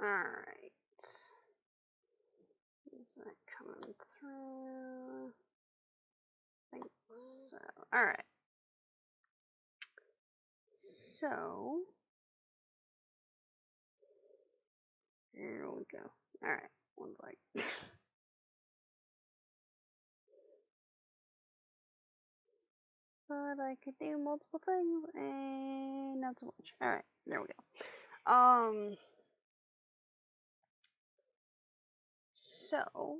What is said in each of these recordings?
Alright. Is that coming through? I think so. Alright. So, here we go. Alright, one sec. But I could do multiple things and not so much. Alright, there we go. So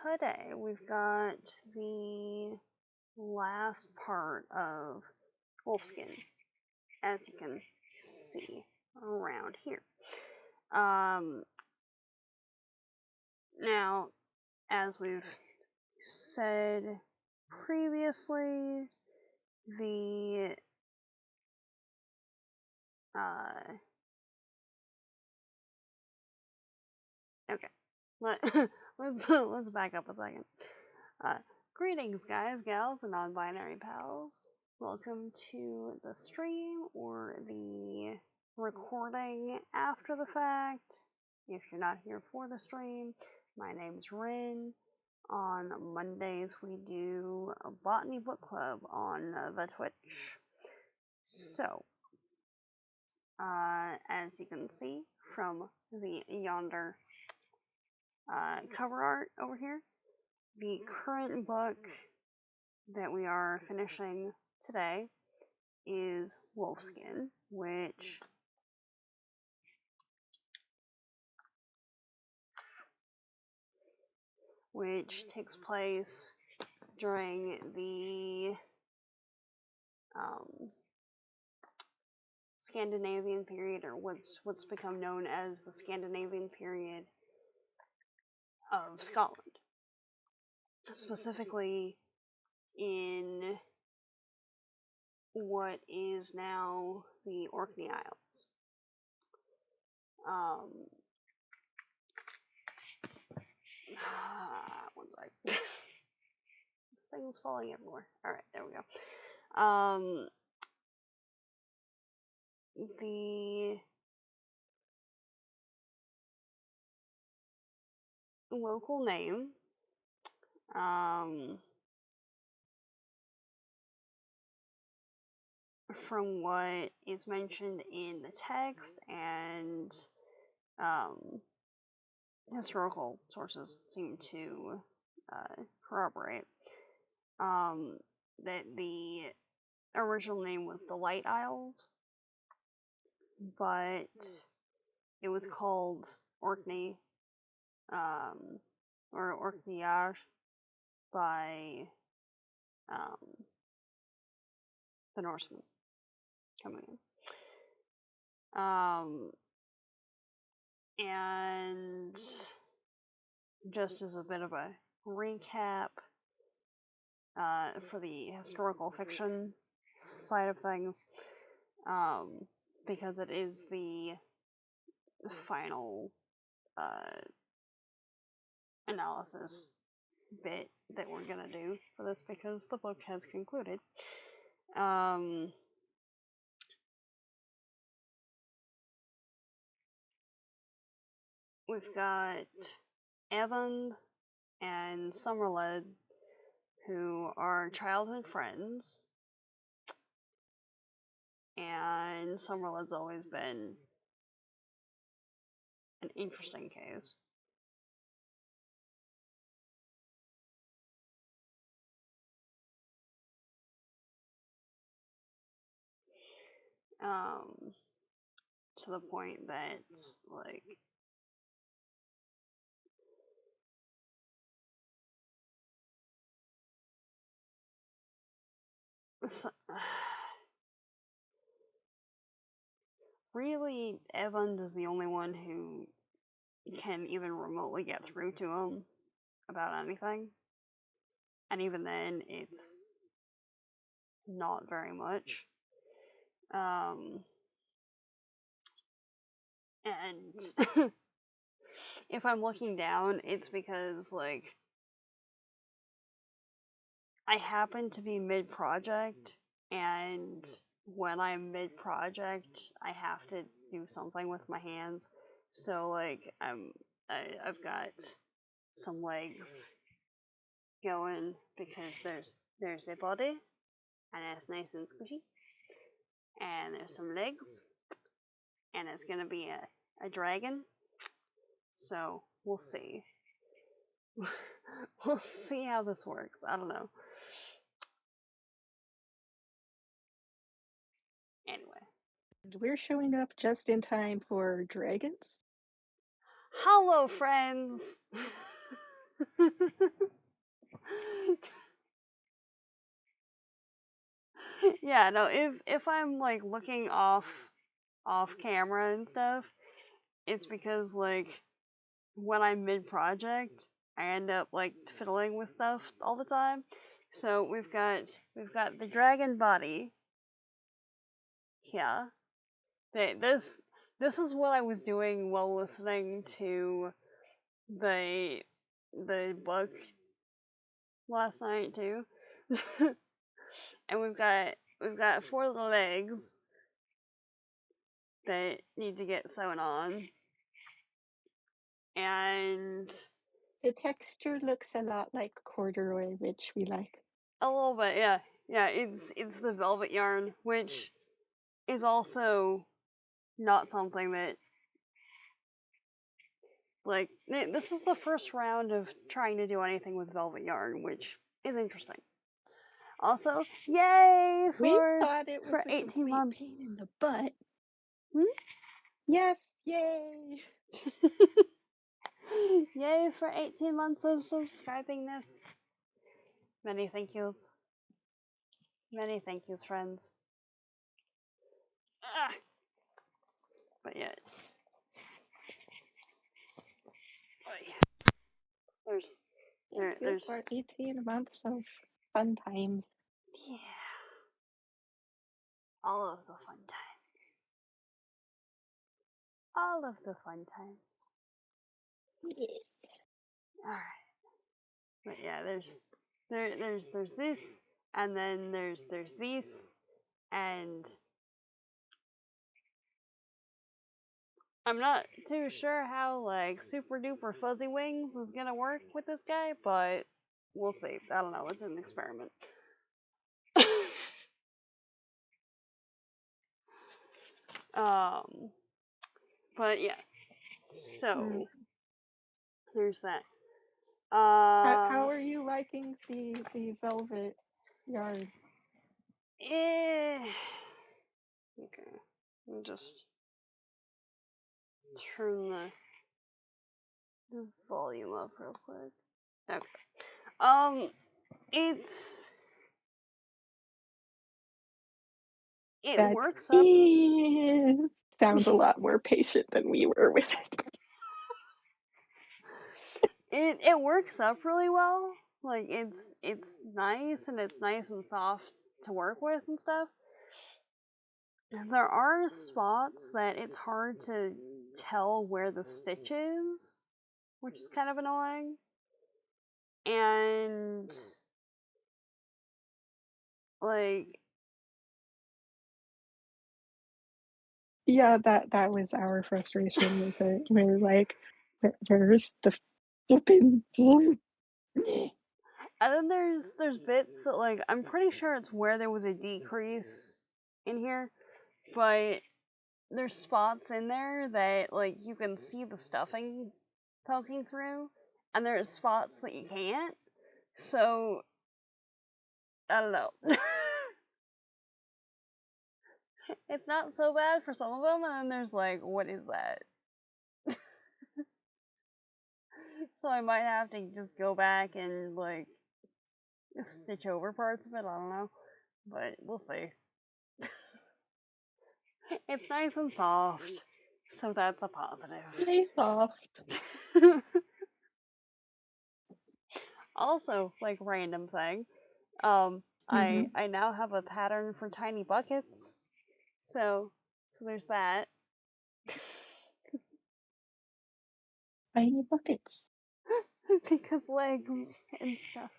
today we've got the last part of Wolfskin, as you can see around here. Now, as we've said previously, the okay, let's back up a second. Greetings, guys, gals, and non-binary pals. Welcome to the stream or the recording after the fact. If you're not here for the stream, my name's Rin. On Mondays, we do a Botany book club on the Twitch. So, as you can see from the yonder cover art over here, the current book that we are finishing today is Wolfskin, which takes place during the Scandinavian period, or what's become known as the Scandinavian period of Scotland, specifically in what is now the Orkney Isles. One sec. This thing's falling everywhere. Alright, there we go. The local name, from what is mentioned in the text and historical sources seem to corroborate, that the original name was the Light Isles, but it was called Orkney, or Orkney Isles by the Norsemen coming in. And just as a bit of a recap, for the historical fiction side of things, because it is the final analysis bit that we're gonna do for this, because the book has concluded. We've got Evan and Summerled, who are childhood friends, and Summerled's always been an interesting case. To the point that, like, really, Evan is the only one who can even remotely get through to him about anything. And even then, it's not very much. And if I'm looking down, it's because, like, I happen to be mid-project, and when I'm mid-project, I have to do something with my hands. So like I've got some legs going because there's a body and it's nice and squishy, and there's some legs, and it's gonna be a dragon. So we'll see. We'll see how this works. I don't know. Anyway. We're showing up just in time for dragons. Hello, friends. Yeah, no, if I'm like looking off camera and stuff, it's because like when I'm mid project, I end up like fiddling with stuff all the time. So we've got the dragon body here. This is what I was doing while listening to the book last night too. And we've got 4 little legs that need to get sewn on. And the texture looks a lot like corduroy, which we like. A little bit, yeah. Yeah, it's the velvet yarn, which is also not something that like this is the first round of trying to do anything with velvet yarn, which is interesting. Also, yay We for thought it was for a 18 complete months. pain in the butt. Yes, yay! Yay for 18 months of subscribingness. Many thank yous. Many thank yous, friends. But yeah. There's for 18 months of fun times. Yeah. All of the fun times. All of the fun times. Yes. Alright. But yeah, there's this, and then there's this, and I'm not too sure how like super duper fuzzy wings is gonna work with this guy, but we'll see. I don't know, it's an experiment. But yeah. So there's that. How are you liking the velvet yarn? Okay. Let me just turn the volume up real quick. Okay. It works up. Sounds a lot more patient than we were with it. It works up really well. Like it's nice, and it's nice and soft to work with and stuff. There are spots that it's hard to tell where the stitch is, which is kind of annoying. And like yeah, that was our frustration with it. We're like, where's the flipping glue? And then there's bits that like I'm pretty sure it's where there was a decrease in here, but there's spots in there that like you can see the stuffing poking through, and there's spots that you can't. So I don't know. It's not so bad for some of them, and then there's like, what is that? So I might have to just go back and like stitch over parts of it. I don't know, but we'll see. It's nice and soft, so that's a positive. Very soft. Also, like random thing, I now have a pattern for tiny buckets, so there's that. Tiny buckets. Because legs and stuff.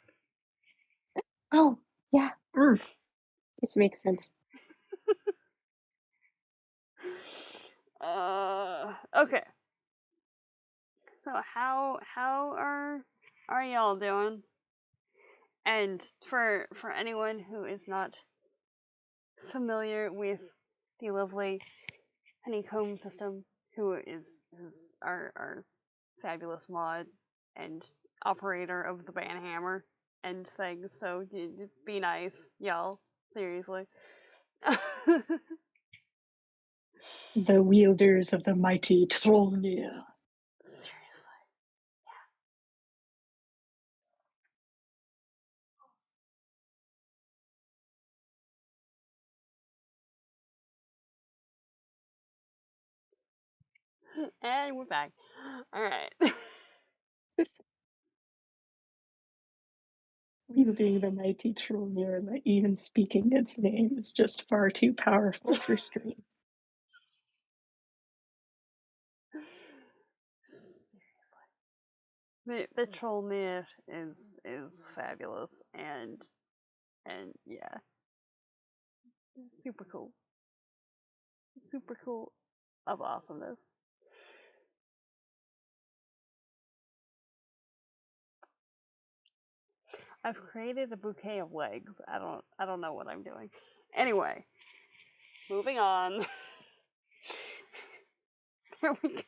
Oh yeah. This makes sense. Okay. So how are y'all doing? And for anyone who is not familiar with the lovely honeycomb system, who is our fabulous mod and operator of the banhammer and things, so be nice, y'all. Seriously. The wielders of the mighty Trollnir. Seriously. And we're back. Alright. Wielding the mighty Trollnir, and even speaking its name is just far too powerful for stream. Seriously. The Trollnir is fabulous and yeah. Super cool. Super cool of awesomeness. I've created a bouquet of legs. I don't know what I'm doing. Anyway, moving on. There we go.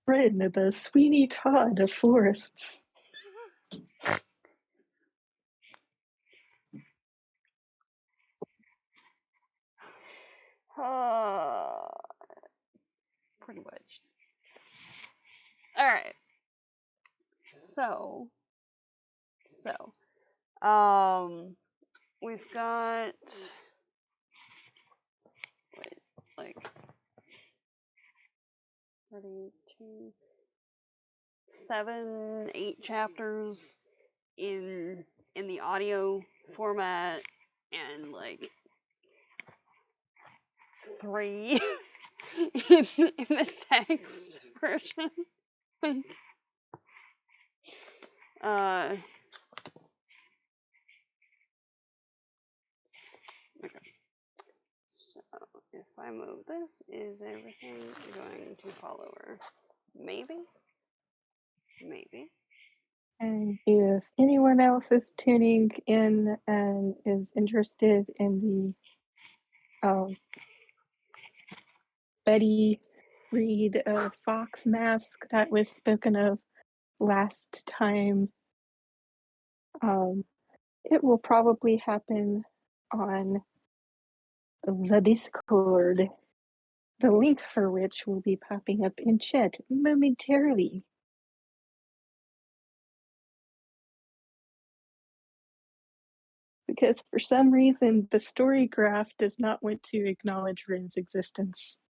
Bryn, the Sweeney Todd of forests. Pretty much. Alright. So we've got like 32, 7, 8 chapters in the audio format and like 3 in the text version. Like, okay. So if I move this, is everything going to follow her? Maybe. Maybe. And if anyone else is tuning in and is interested in the Betty Reed fox mask that was spoken of last time, it will probably happen on the Discord, the link for which will be popping up in chat momentarily. Because for some reason, the story graph does not want to acknowledge Rin's existence.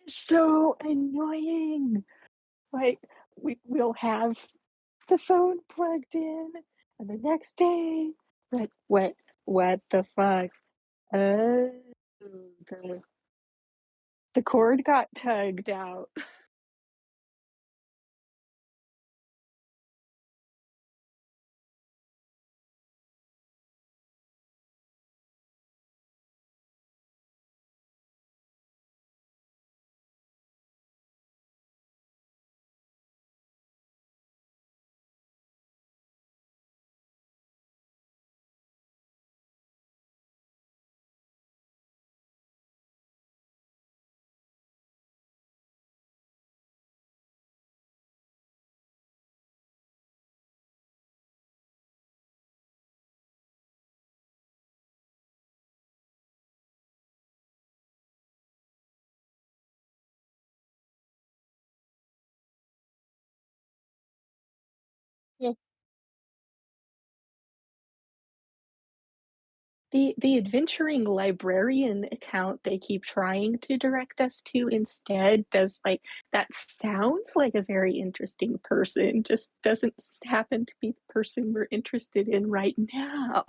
So annoying. Like we'll have the phone plugged in, and the next day, what the fuck? Oh, the cord got tugged out. the adventuring librarian account they keep trying to direct us to instead does like that sounds like a very interesting person, just doesn't happen to be the person we're interested in right now.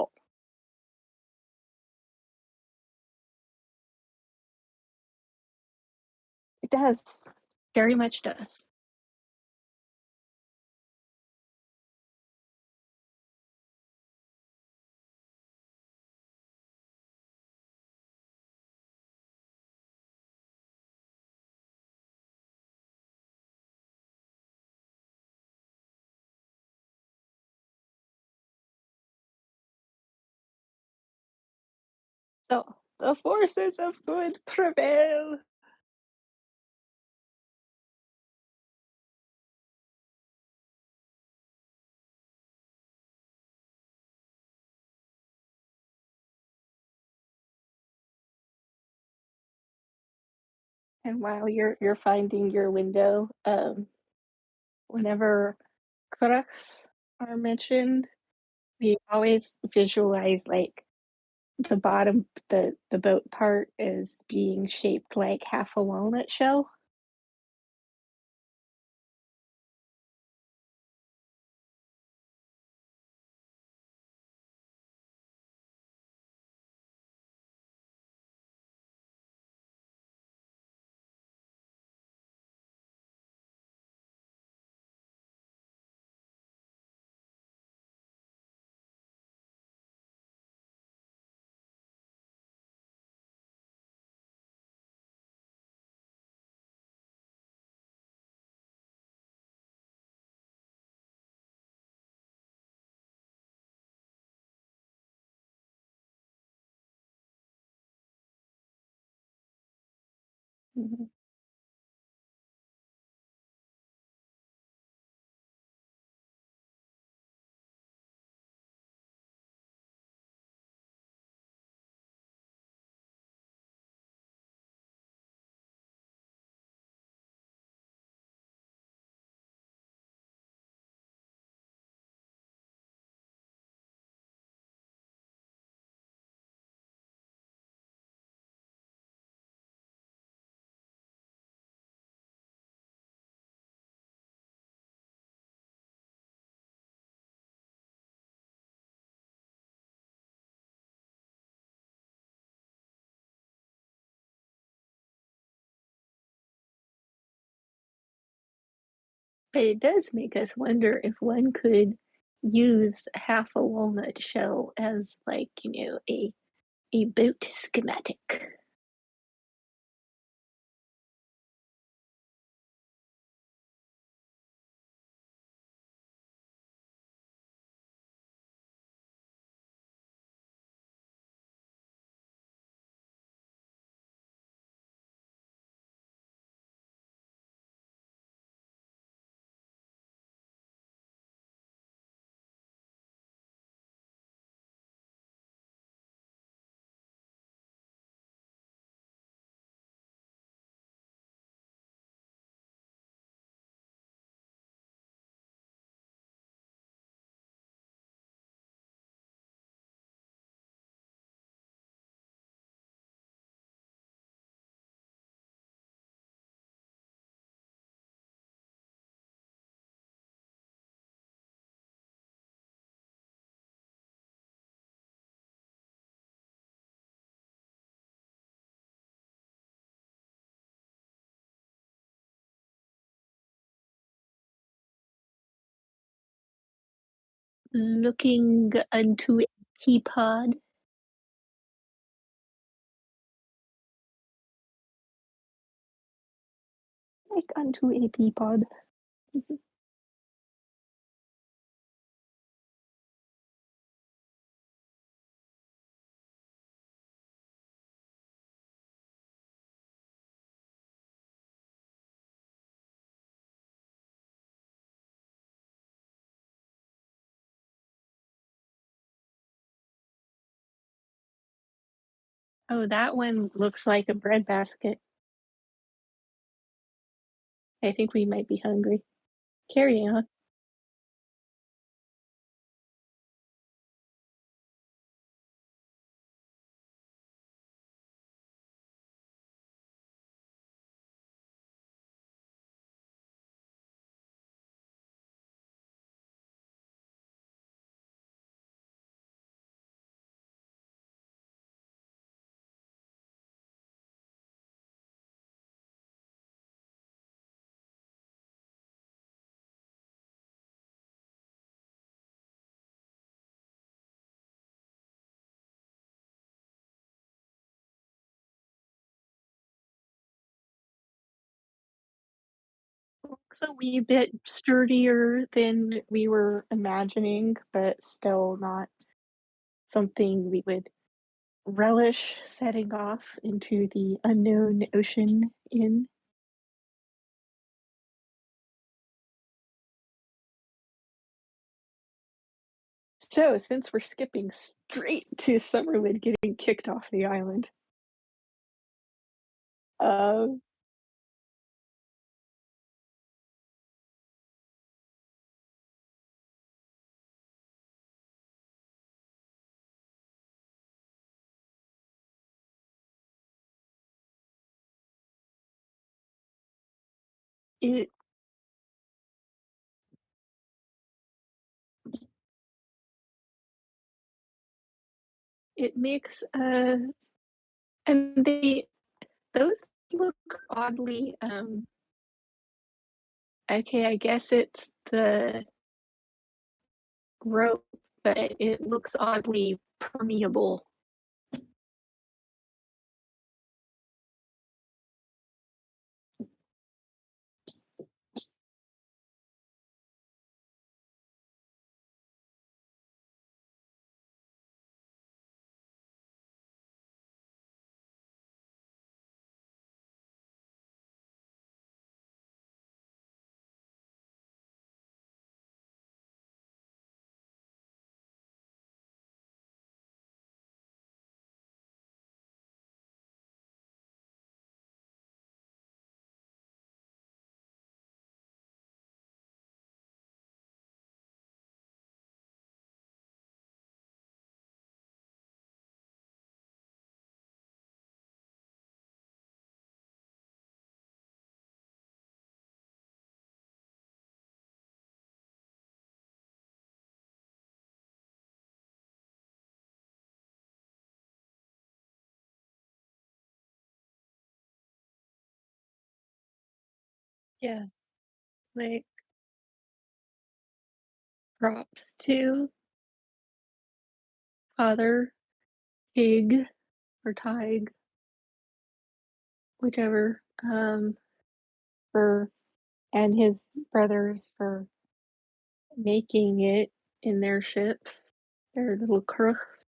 It does. Very much does. So the forces of good prevail. And while you're finding your window, whenever crooks are mentioned, we always visualize like the bottom, the boat part is being shaped like half a walnut shell. Mhm. But it does make us wonder if one could use half a walnut shell as like, a boat schematic. Looking unto a teapot, like unto a teapot. Oh, that one looks like a breadbasket. I think we might be hungry. Carry on. looks a wee bit sturdier than we were imagining, but still not something we would relish setting off into the unknown ocean in. So, since we're skipping straight to Summerlin getting kicked off the island, uh, it it makes and those look oddly okay, I guess it's the rope, but it looks oddly permeable. Yeah, like props to Father Pig or Tig, whichever, for and his brothers for making it in their ships, their little crooks.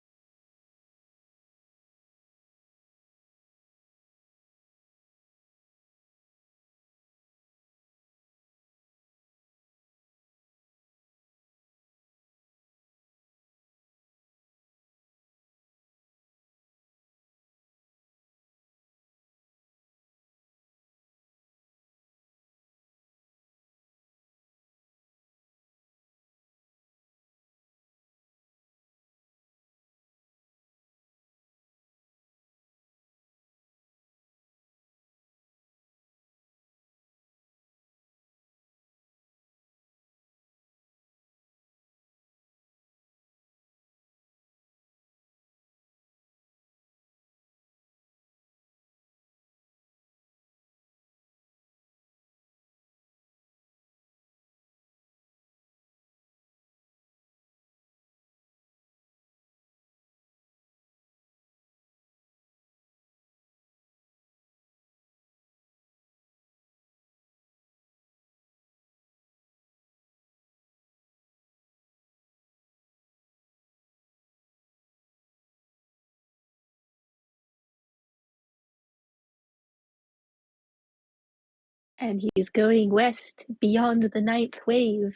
And he's going west beyond the ninth wave.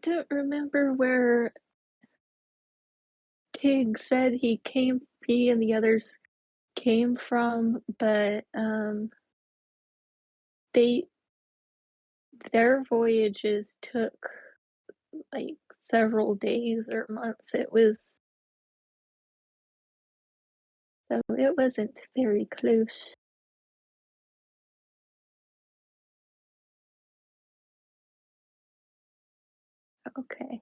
Don't remember where Tig said he and the others came from, but they their voyages took like several days or months. It was so it wasn't very close. Okay.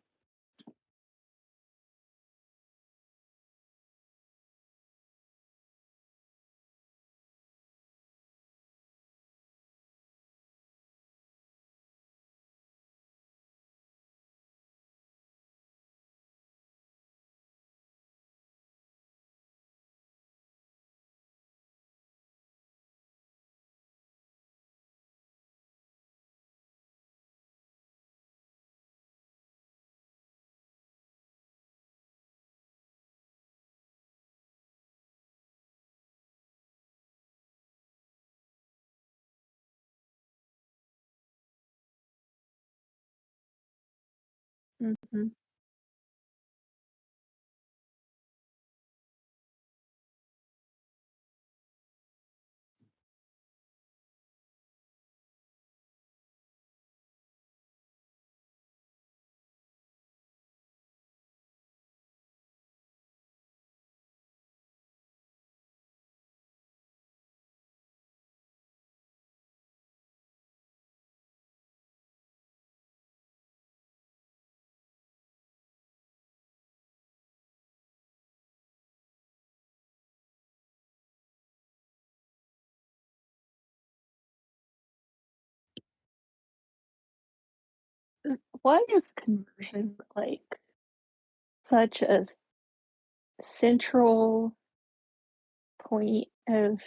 Mhm. Why is conversion like such a central point of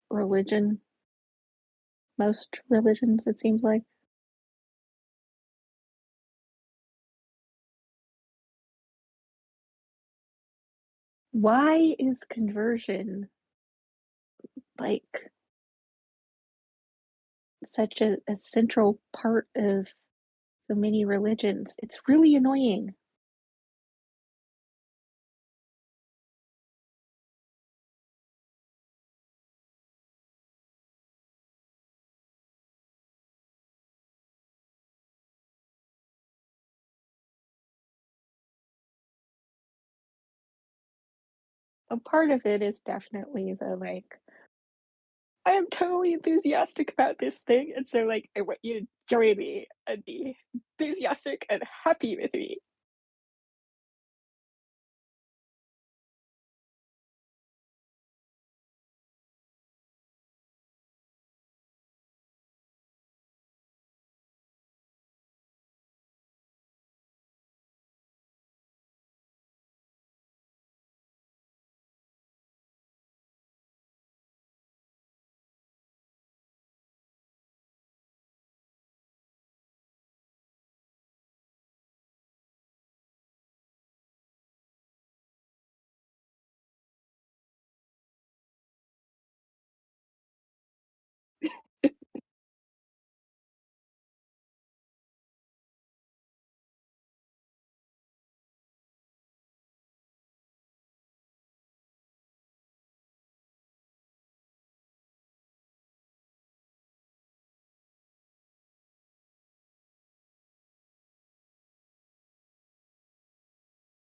religion? Most religions, it seems like. Why is conversion like such a central part of so many religions? It's really annoying. A part of it is definitely the like, I am totally enthusiastic about this thing, and so like I want you to join me and be enthusiastic and happy with me.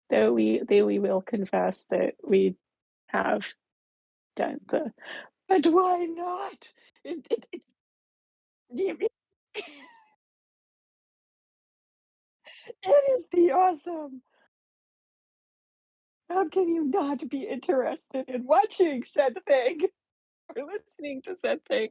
Though we will confess that we have done the but why not? It is the awesome. How can you not be interested in watching said thing or listening to said thing?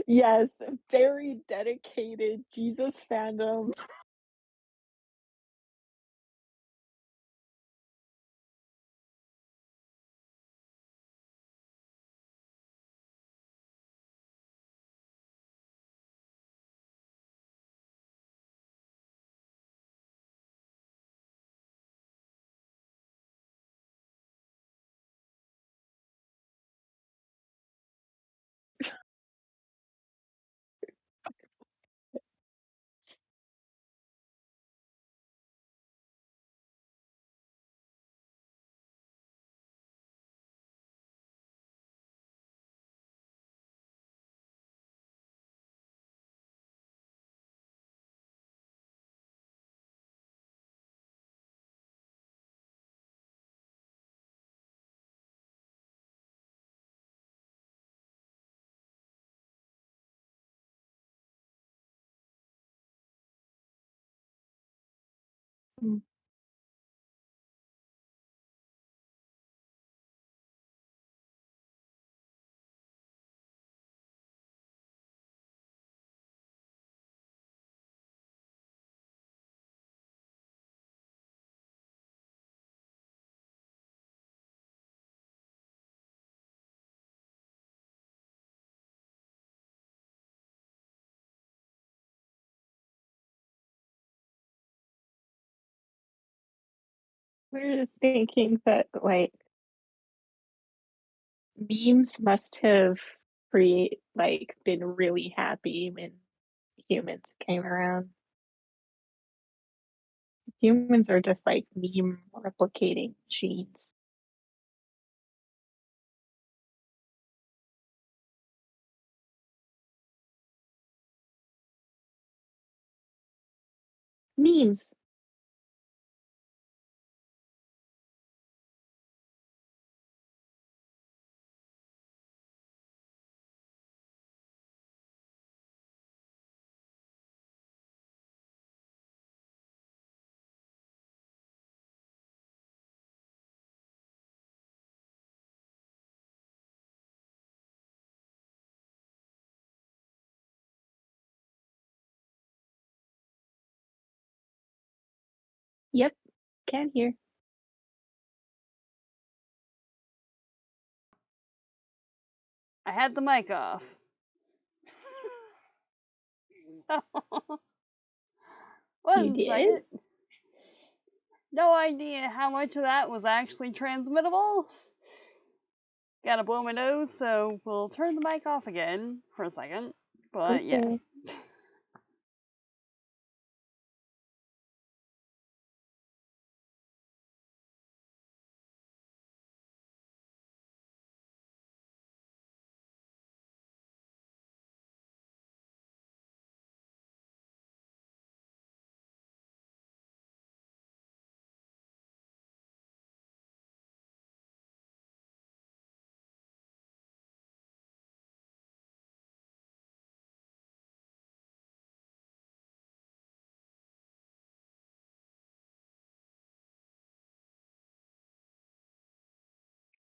Yes, very dedicated Jesus fandom. Mm. We're just thinking that like memes must have been really happy when humans came around. Humans are just like meme replicating machines. Memes. Yep, can hear. I had the mic off. So, You one did? second. No idea how much of that was actually transmittable. Gotta blow my nose, so we'll turn the mic off again for a second. But yeah. Okay.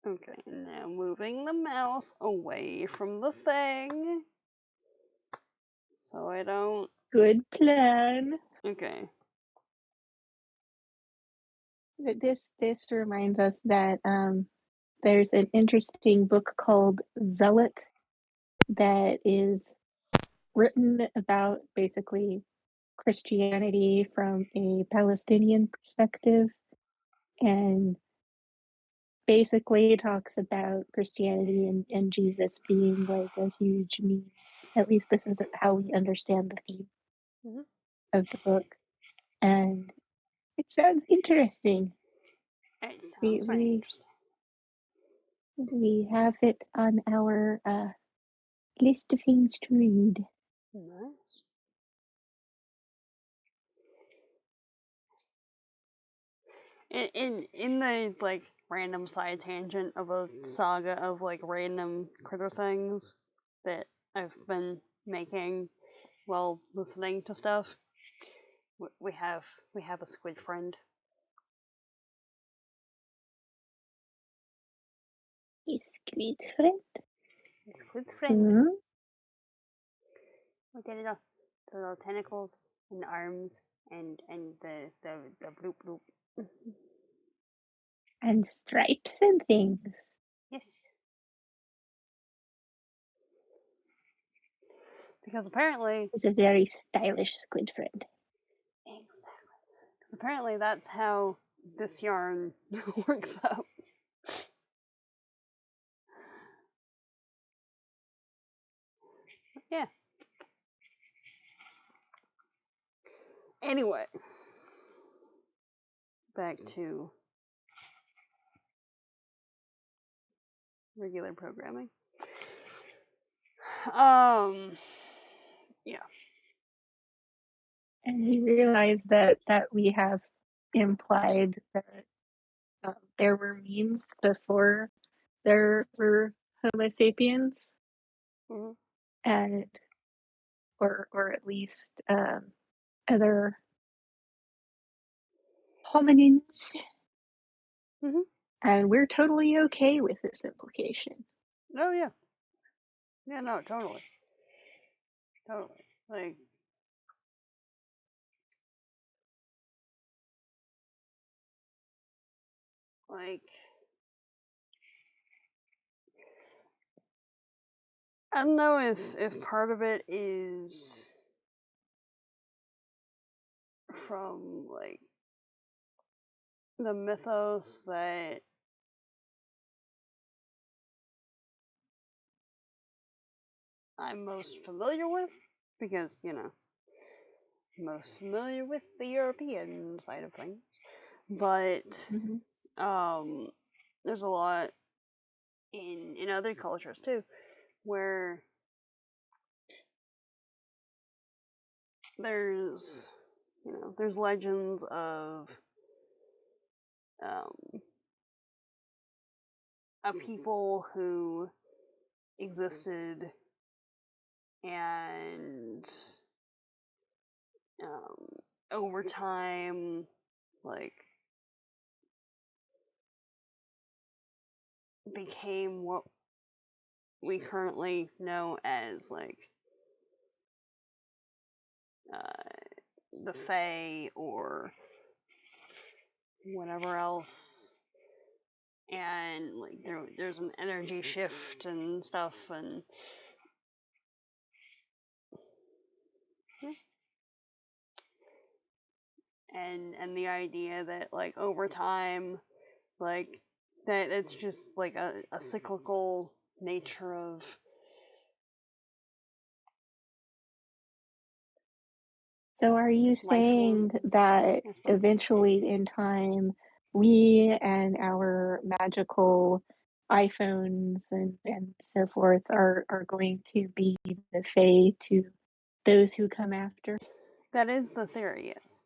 Okay, now moving the mouse away from the thing. So I don't. Good plan. Okay. This reminds us that there's an interesting book called Zealot that is written about basically Christianity from a Palestinian perspective, and basically talks about Christianity and Jesus being like a huge meme. At least this is how we understand the theme Mm-hmm. of the book. And it sounds interesting. It sounds very We interesting. we have it on our list of things to read. Nice. In the like random side tangent of a saga of like random critter things that I've been making while listening to stuff, we have a squid friend. Is squid friend? A squid friend. Hmm? Look at it all. The little tentacles and the arms and the bloop bloop. And stripes and things. Yes. Because apparently, It's a very stylish squid friend. exactly. Because apparently that's how this yarn works out. Yeah. Anyway, back to regular programming. Yeah. And we realized that we have implied that there were memes before there were Homo sapiens, Hmm. and or at least other hominins. Mm-hmm. And we're totally okay with this implication. Oh, yeah. Yeah, no, totally. Totally. Like, I don't know if part of it is from, like, the mythos that I'm most familiar with, because, most familiar with the European side of things. But, there's a lot in other cultures, too, where there's legends of a people who existed and over time, like, became what we currently know as, like, the Fae or whatever else, and, like, there's an energy shift and stuff, and the idea that, like, over time, like, that it's just like a cyclical nature of So are you life saying forms, that I suppose. eventually in time we and our magical iPhones and so forth are going to be the Fae to those who come after? That is the theory, yes.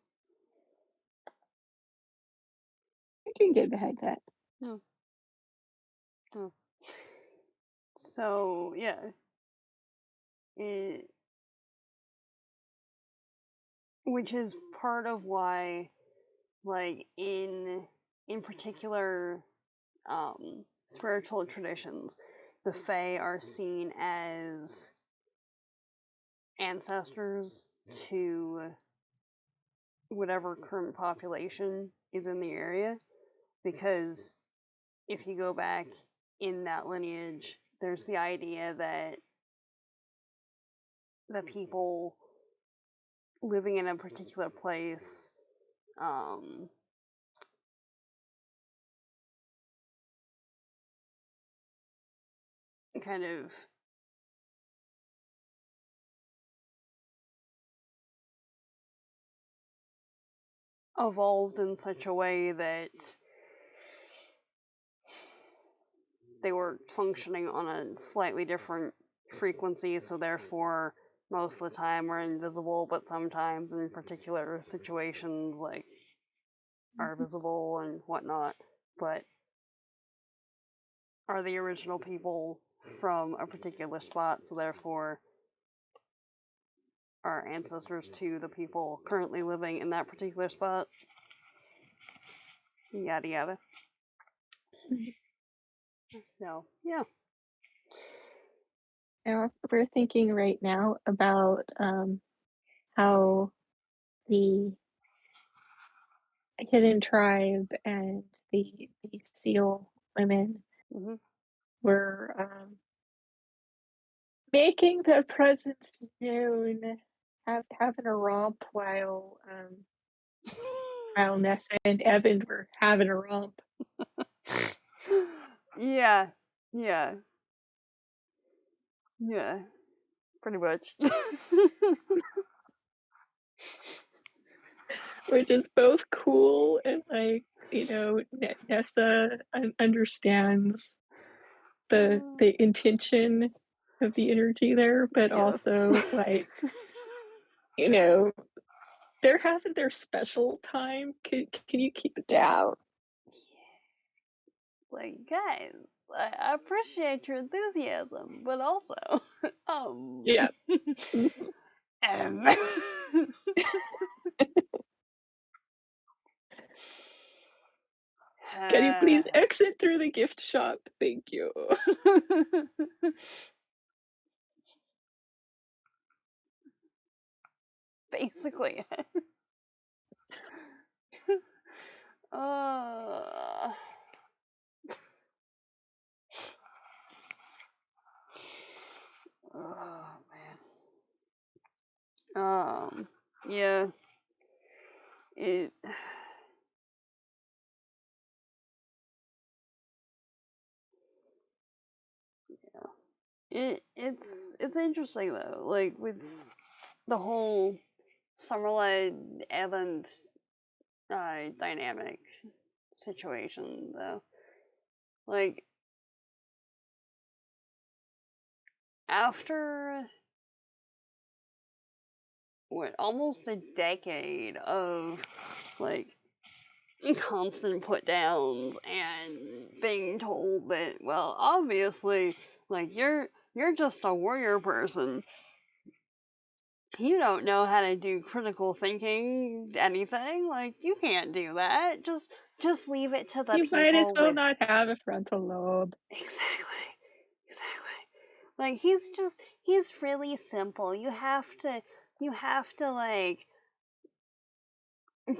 I can get behind that. Hmm. Hmm. So yeah, it, which is part of why, like, in particular spiritual traditions, the Fae are seen as ancestors to whatever current population is in the area, because if you go back in that lineage, there's the idea that the people living in a particular place kind of evolved in such a way that they were functioning on a slightly different frequency, so therefore most of the time were invisible, but sometimes in particular situations, like, are visible and whatnot, but are the original people from a particular spot, so therefore are ancestors to the people currently living in that particular spot. Yada yada. So, yeah. And also we're thinking right now about how the hidden tribe and the seal women Mm-hmm. were making their presence known, having a romp while Nessa and Evan were having a romp. Yeah. Yeah. Yeah. Pretty much. Which is both cool and, like, Nessa understands the intention of the energy there, but Yeah. also, like, they're having their special time. Can you keep it down? Like, guys, I appreciate your enthusiasm, but also, Yeah. um, Can you please exit through the gift shop? Thank you. Basically. uh, oh man. Yeah. It. It's interesting though, like with the whole Summerlight Island dynamic situation though. Like after what almost a decade of like constant put downs and being told that, well, obviously, like you're just a warrior person. You don't know how to do critical thinking anything. Like you can't do that. Just leave it to the You might as people well with not have a frontal lobe. exactly. Exactly. Like he's really simple. You have to like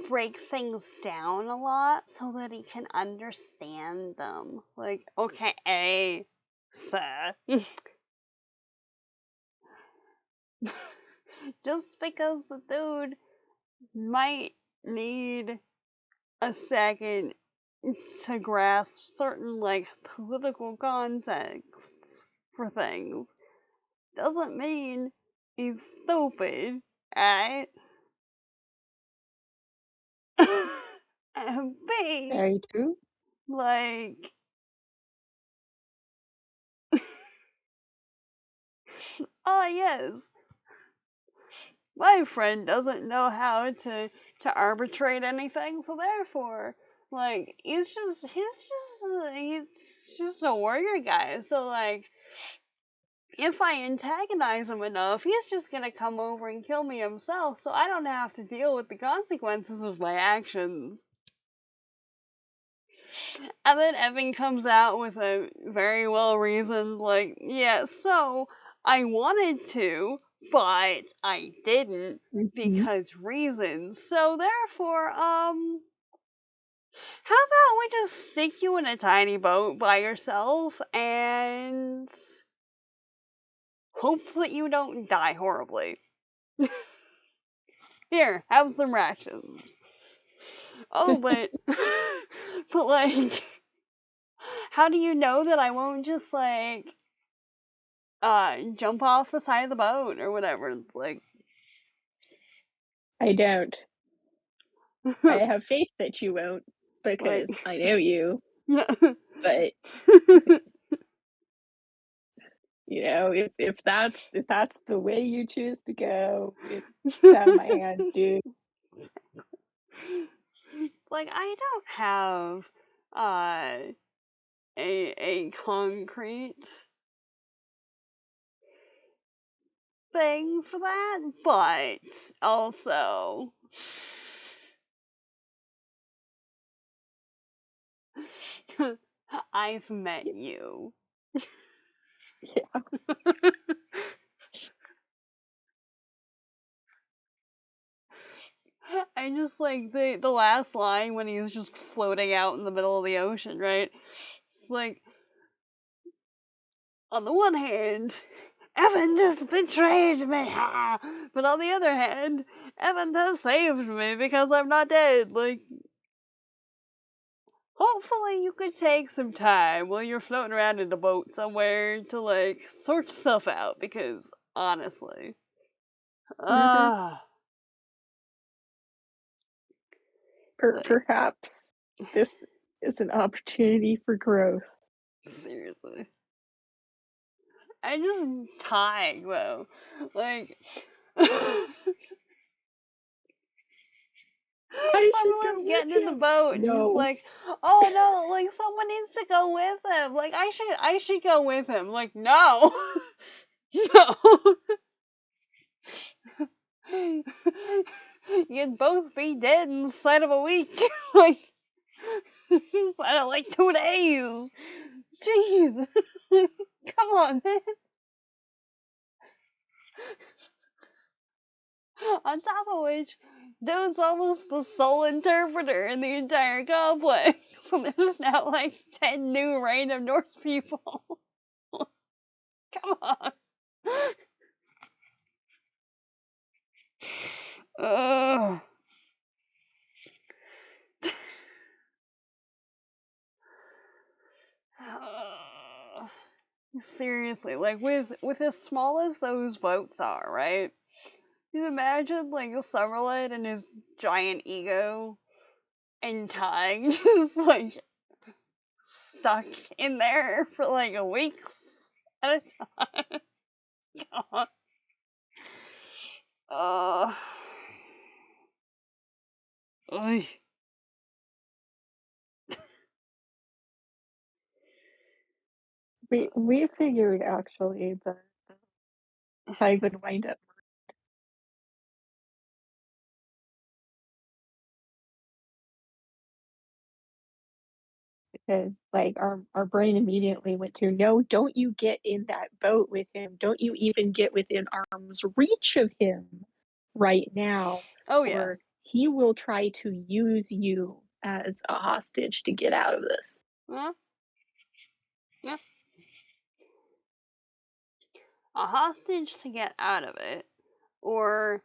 break things down a lot so that he can understand them. Like, okay, sir. Just because the dude might need a second to grasp certain, like, political contexts for things doesn't mean he's stupid, right? And B, Very true. like, oh yes, my friend doesn't know how to arbitrate anything, so therefore, like, he's just a warrior guy. So like, if I antagonize him enough, he's just gonna come over and kill me himself, so I don't have to deal with the consequences of my actions. And then Evan comes out with a very well reasoned, like, yeah, so I wanted to, but I didn't Mhm. because reasons. So therefore, how about we just stick you in a tiny boat by yourself and hope that you don't die horribly. Here, have some rations. Oh, but but like, how do you know that I won't just like jump off the side of the boat or whatever? It's like, I don't. I have faith that you won't like, because I know you. yeah. But you know, if that's the way you choose to go, it's out of my hands, dude. Like, I don't have uh a concrete thing for that, but also I've met you. Yeah. I just like the last line when he was just floating out in the middle of the ocean, right? It's like, on the one hand, Evan just betrayed me, ha! But on the other hand, Evan has saved me because I'm not dead. Like, hopefully you could take some time while you're floating around in a boat somewhere to like sort yourself out because honestly, Mhm. ah, like Perhaps this is an opportunity for growth. seriously. I just dying though. Like I should go someone's with getting in the him. boat and he's No. like, "Oh no, like someone needs to go with him. Like I should go with him." Like, no. No. You'd both be dead inside of a week. Like It's had it like 2 days. Jeez. Come on, man. On top of which, dude's almost the sole interpreter in the entire complex. So there's now like 10 new random Norse people. Come on. Ugh. Seriously, like with as small as those boats are, right? You imagine like Summerlin and his giant ego and Tig just like stuck in there for like a weeks at a time. God. Uh, oy. We figured actually that I would wind up because like our brain immediately went to no, don't you get in that boat with him. Don't you even get within arm's reach of him right now, Oh yeah. or he will try to use you as a hostage to get out of this. Yeah. A hostage to get out of it, or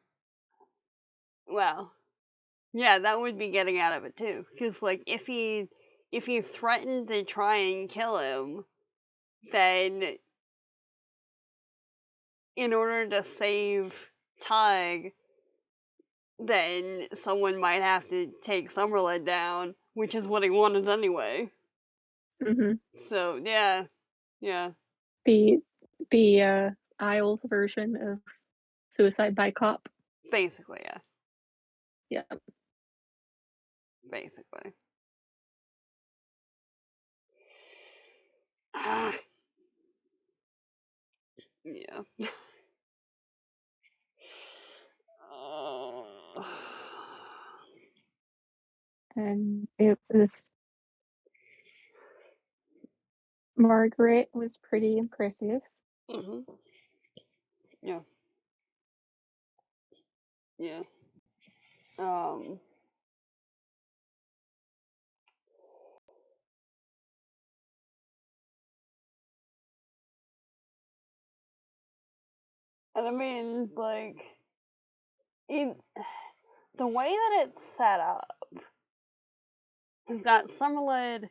well, yeah, that would be getting out of it too. Because like if he threatened to try and kill him, then in order to save Tig, then someone might have to take Summerlin down, which is what he wanted anyway. Mm-hmm. So yeah, yeah, The Isles version of suicide by cop. basically, yeah, Yeah. basically. Ah, yeah. Uh, And it was Margaret was pretty impressive. mhm. Yeah, yeah. Um, and I mean, like, in the way that it's set up, we've got Summerlin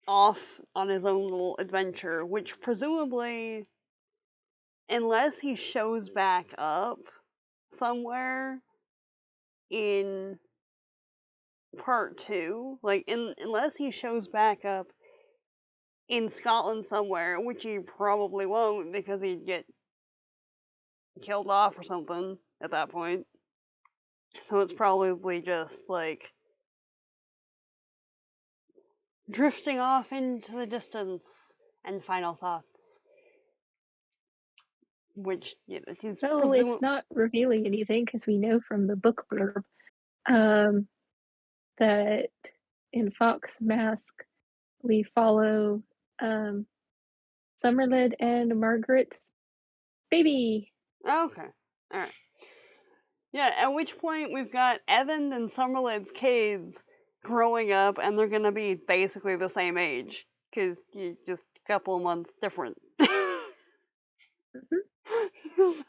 off on his own little adventure, which presumably, unless he shows back up somewhere in part two, like, unless he shows back up in Scotland somewhere, which he probably won't because he'd get killed off or something at that point. So it's probably just like drifting off into the distance and final thoughts. Which, you know, he's No, it's not revealing anything because we know from the book blurb that in Fox Mask we follow Summerlin and Margaret's baby. Okay. Alright. Yeah, at which point we've got Evan and Summerlin's kids growing up, and they're gonna be basically the same age. Because you just a couple of months different.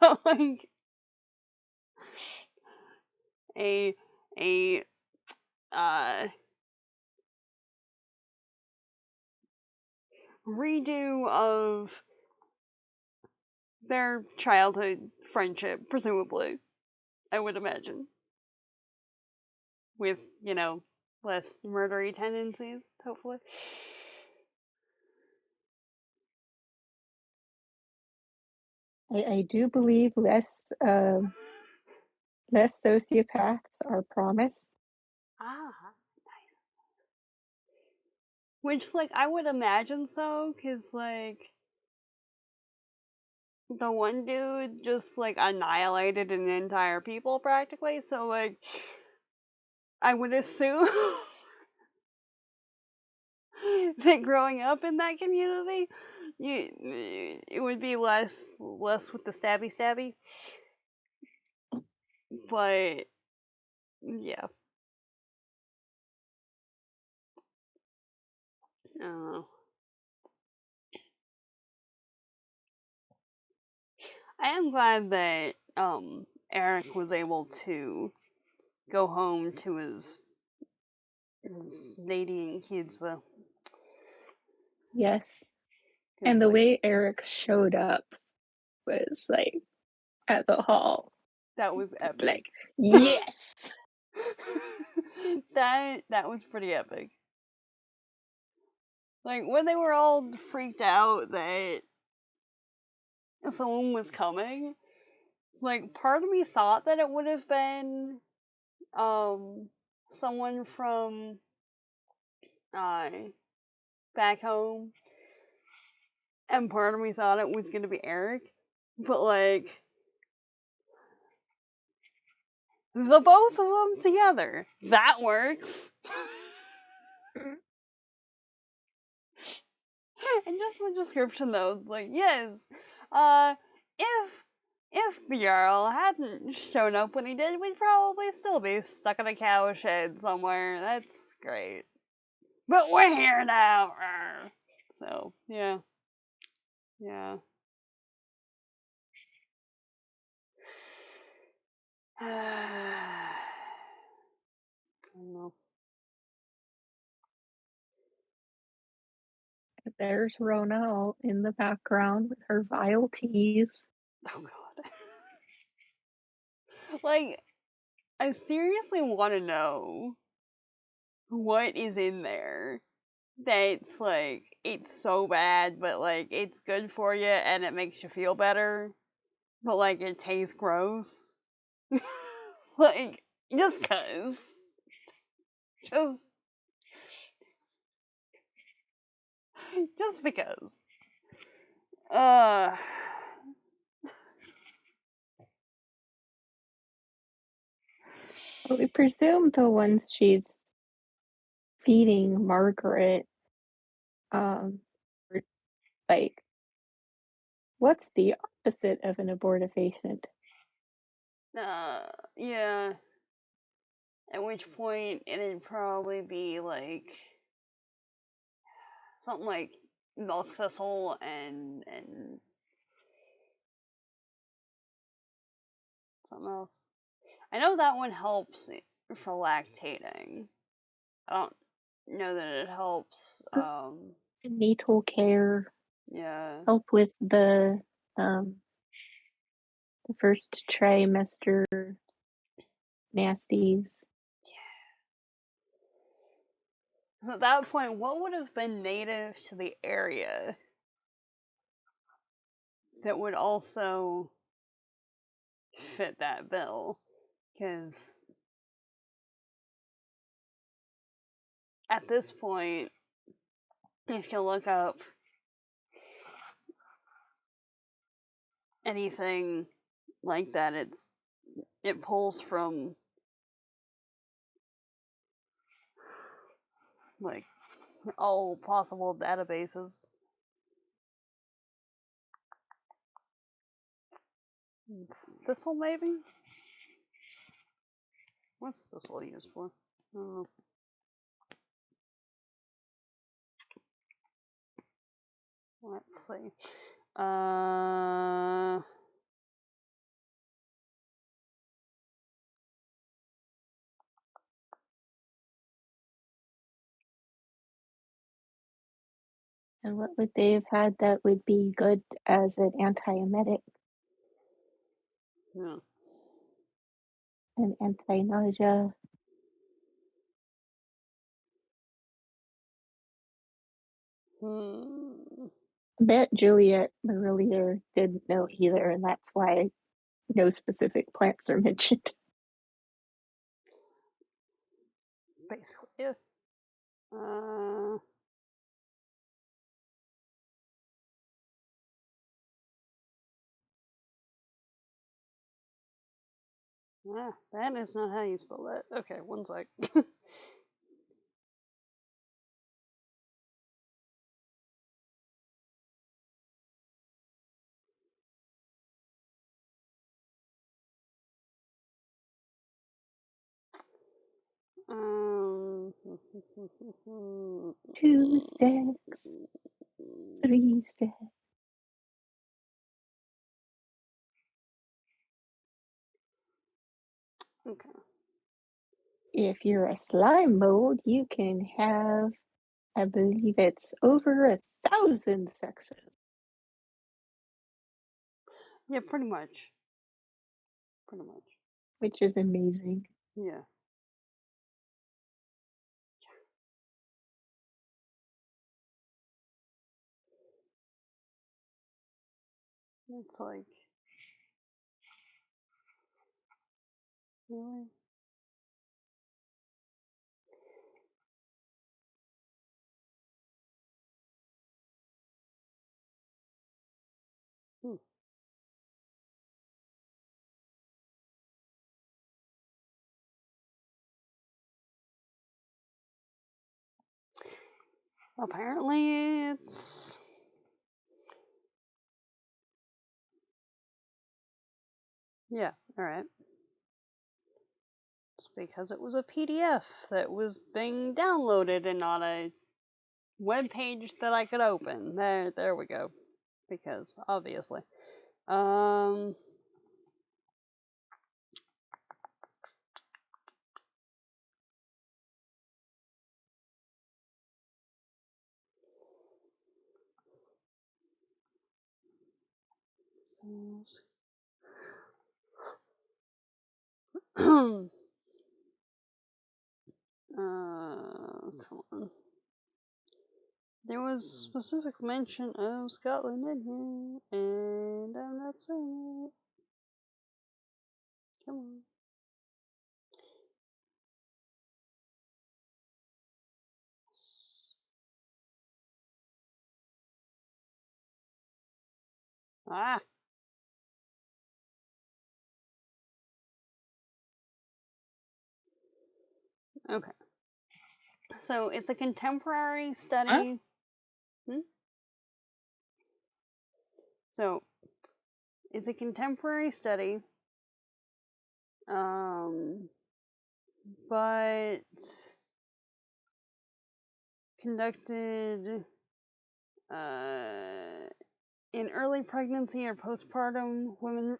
So, like, a, a, uh, redo of their childhood friendship, presumably, I would imagine. With, you know, less murdery tendencies, hopefully. I do believe less sociopaths are promised. Ah, nice. Which, like, I would imagine so, because, like, the one dude just, like, annihilated an entire people, practically, so, like, I would assume that growing up in that community, it would be less with the stabby, but yeah, I don't know. I am glad that Eric was able to go home to his lady and kids though. Yes. 'Cause, And the like, way Eric showed up was like at the hall. that was It's like, epic. yes. that was pretty epic. Like when they were all freaked out that someone was coming, like part of me thought that it would have been someone from uh back home, and part of me thought it was gonna be Eric, but like the both of them together, that works. And just the description though, like yes, uh, if the Jarl hadn't shown up when he did, we'd probably still be stuck in a cow shed somewhere. That's great. But we're here now. So yeah, yeah. I don't know. There's Rona in the background with her vile teas. Oh god. Like, I seriously want to know what is in there that's like it's so bad, but like it's good for you and it makes you feel better, but like it tastes gross. Like just cause, just just because. Uh, But we presume the ones she's feeding Margaret, um, are like, what's the opposite of an abortifacient? uh, yeah. At which point it'd probably be like something like milk thistle and something else. I know that one helps for lactating. I don't know that it helps. Natal care, Yeah. help with um, the first trimester nasties. So at that point, what would have been native to the area that would also fit that bill? Because at this point, if you look up anything like that, it pulls from like all possible databases. Thistle, maybe? What's thistle used for? Oh, let's see. Uh, And what would they have had that would be good as an antiemetic, yeah. an anti-nausea? Hmm. I bet Juliet Marillier didn't know either, and that's why no specific plants are mentioned. Basically, yeah. Uh, Ah, that is not how you spell that. Okay, one sec. um. 2 6, 3 6. Okay. If you're a slime mold, you can have, I believe it's over 1,000 sexes. Yeah, pretty much. Pretty much. Which is amazing. Yeah. It's like, really? Hmm. Apparently, it's. Yeah, alright. It's because it was a PDF that was being downloaded and not a web page that I could open. There we go. Because, obviously. Um. Come on. There was specific mention of Scotland in here, and I'm not saying it. Come on. Ah! Okay. So it's a contemporary study. Hmm? So it's a contemporary study, but conducted in early pregnancy or postpartum women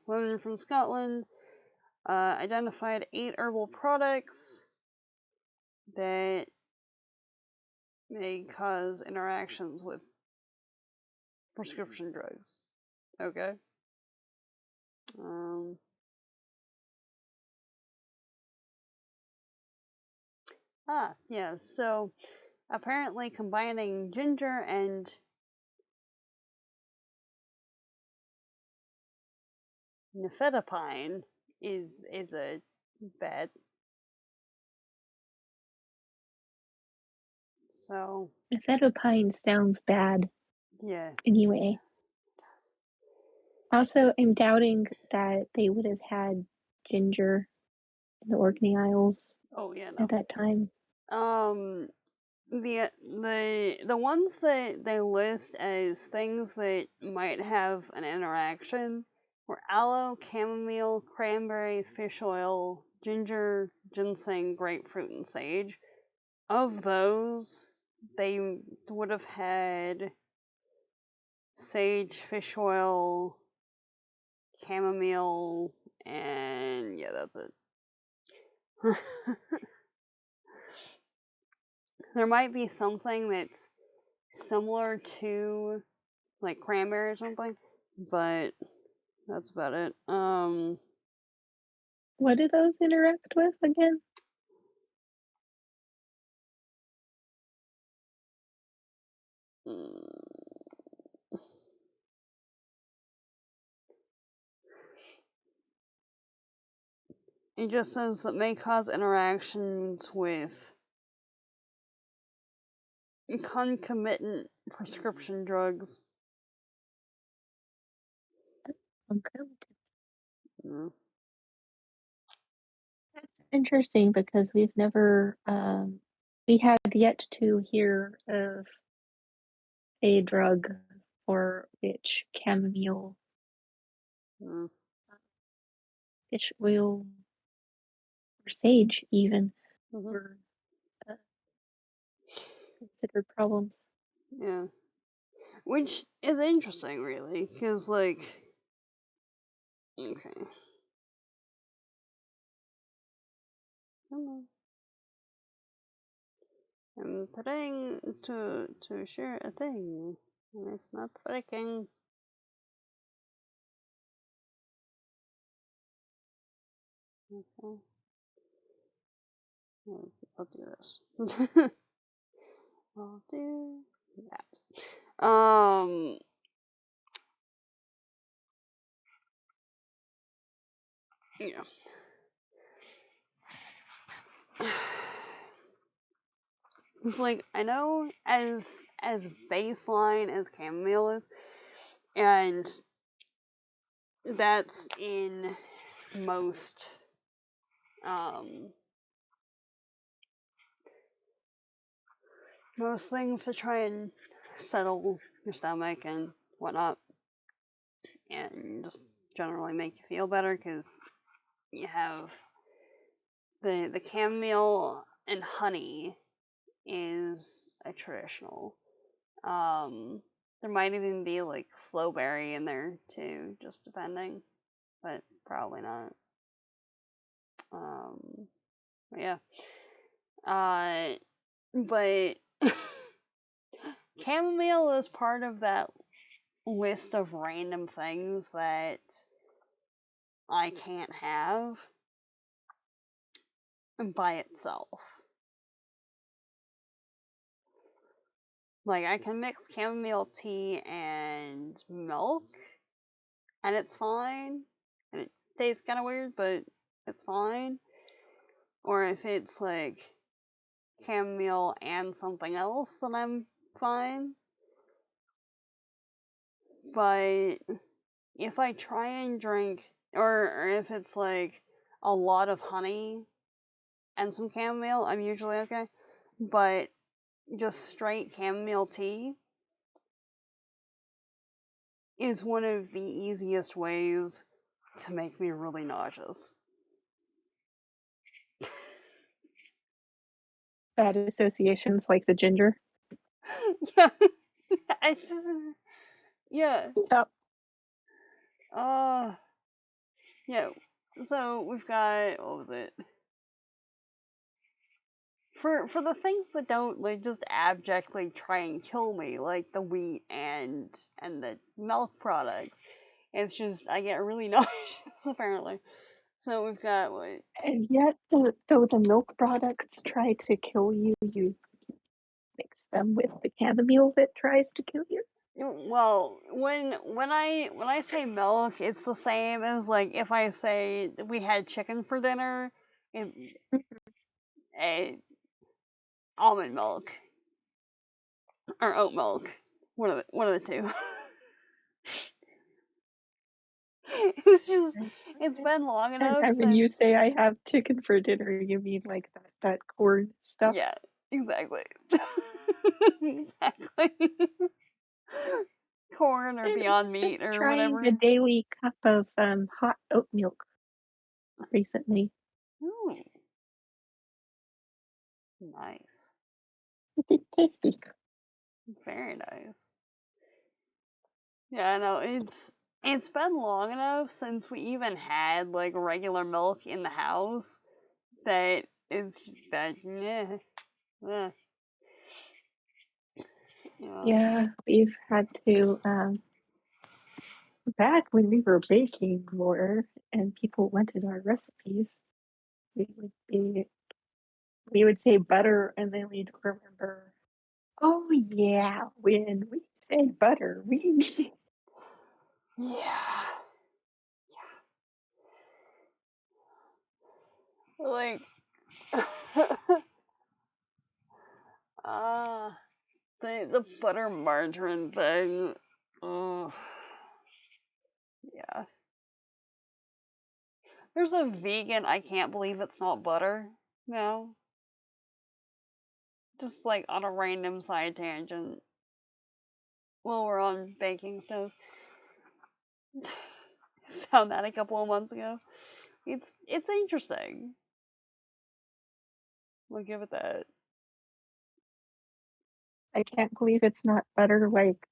women from Scotland identified 8 herbal products that may cause interactions with prescription drugs. Okay. Um, yeah. So apparently, combining ginger and nifedipine is a bet. So Nifedipine sounds bad. yeah. Anyway. It does. Also, I'm doubting that they would have had ginger in the Orkney Isles Oh yeah, at no. that time. The ones that they list as things that might have an interaction were aloe, chamomile, cranberry, fish oil, ginger, ginseng, grapefruit, and sage. Of those, they would have had sage, fish oil, chamomile, and yeah, that's it. There might be something that's similar to like cranberry or something, but that's about it. What do those interact with again? It just says that may cause interactions with concomitant prescription drugs. Okay. Mm. interesting because we've never, we had yet to hear of a drug for which chamomile, Mm. fish oil, or sage even Mm-hmm. were uh, considered problems. Yeah. Which is interesting, really, because, like, okay. Come on. I'm trying to share a thing, and it's not working. Okay. I'll do this. I'll do that. Yeah. It's like, I know as baseline as chamomile is, and that's in most most things to try and settle your stomach and whatnot, and just generally make you feel better, because you have the chamomile and honey is a traditional. There might even be like slowberry in there too, just depending, but probably not. Um, but yeah. But chamomile is part of that list of random things that I can't have by itself. Like, I can mix chamomile tea and milk, and it's fine. And it tastes kind of weird, but it's fine. Or if it's like chamomile and something else, then I'm fine. But if I try and drink, or if it's like a lot of honey and some chamomile, I'm usually okay. But just straight chamomile tea is one of the easiest ways to make me really nauseous. Bad associations like the ginger. Yeah. I just, yeah. Yep. Yeah. So we've got, what was it? For the things that don't like just abjectly try and kill me, like the wheat and the milk products, it's just I get really nauseous apparently. So we've got what? And yet, though the milk products try to kill you, you mix them with the chamomile that tries to kill you. Well, when I say milk, it's the same as like if I say we had chicken for dinner, it, a almond milk or oat milk, one of the two. It's just it's been long enough And when you since. say I have chicken for dinner, you mean like that corn stuff? Yeah, exactly. Exactly. Corn or And Beyond I've Meat been or trying a whatever. daily cup of hot oat milk recently. Ooh, nice. It's tasty. Very nice. Yeah, no, it's been long enough since we even had like regular milk in the house that it's just that yeah, yeah. Yeah, we've had to back when we were baking more and people wanted our recipes, we would be we would say butter and then we'd remember, oh yeah, when we say butter, we mean Yeah. Like uh the butter margarine thing. Oh, yeah. There's a vegan, I can't believe it's not butter. No. Just like on a random side tangent. While we're on baking stuff. Found that a couple of months ago. It's interesting. We'll give it that. I can't believe it's not butter like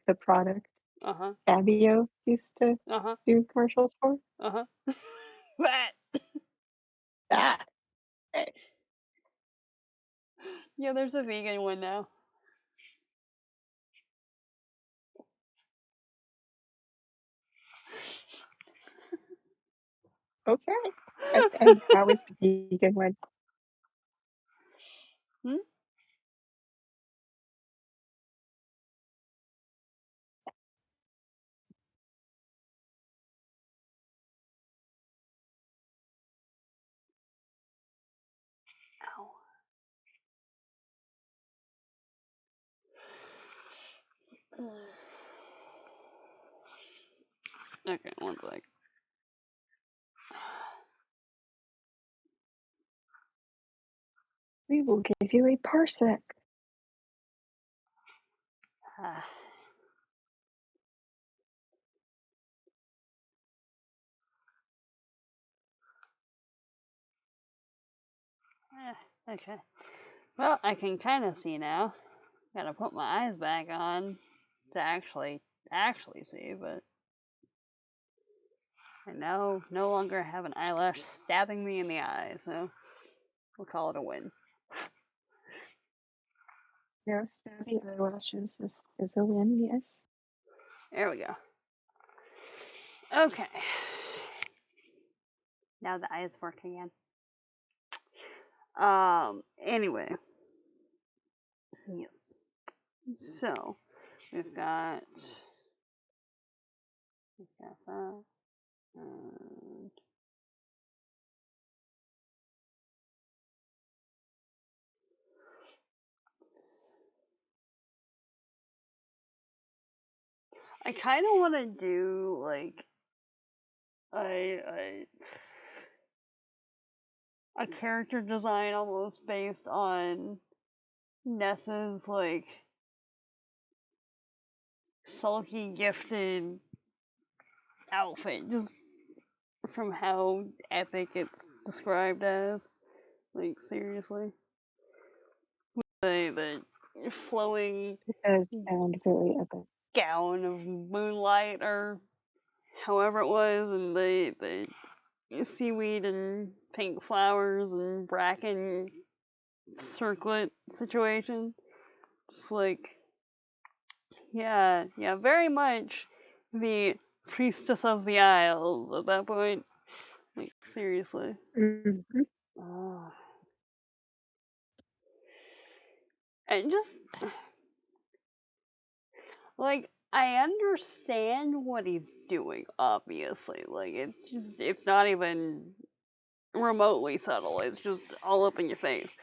the product Uh-huh. Fabio used to Uh-huh. do commercials for. Uh-huh. That. That. eh, Yeah, there's a vegan one now. Okay. And how is the vegan one? Hmm? Ow. Okay, one sec. We will give you a parsec. Ah. Okay. Well, I can kind of see now. Gotta put my eyes back on to actually see, but I now no longer have an eyelash stabbing me in the eye, so we'll call it a win. No stabby eyelashes is a win, yes. There we go. Okay. Now the eyes work again. Anyway. Yes. So, we've got that. And I kind of want to do like a a character design almost based on Nessa's like sulky gifted outfit, just from how epic it's described as. Like seriously, the flowing It does sound very epic. gown of moonlight or however it was, and the seaweed and pink flowers and bracken circlet situation. Just like, yeah, very much the priestess of the Isles at that point. Like, seriously. Mhm. Oh. And just, like, I understand what he's doing, obviously. Like, it's not even remotely subtle. It's just all up in your face.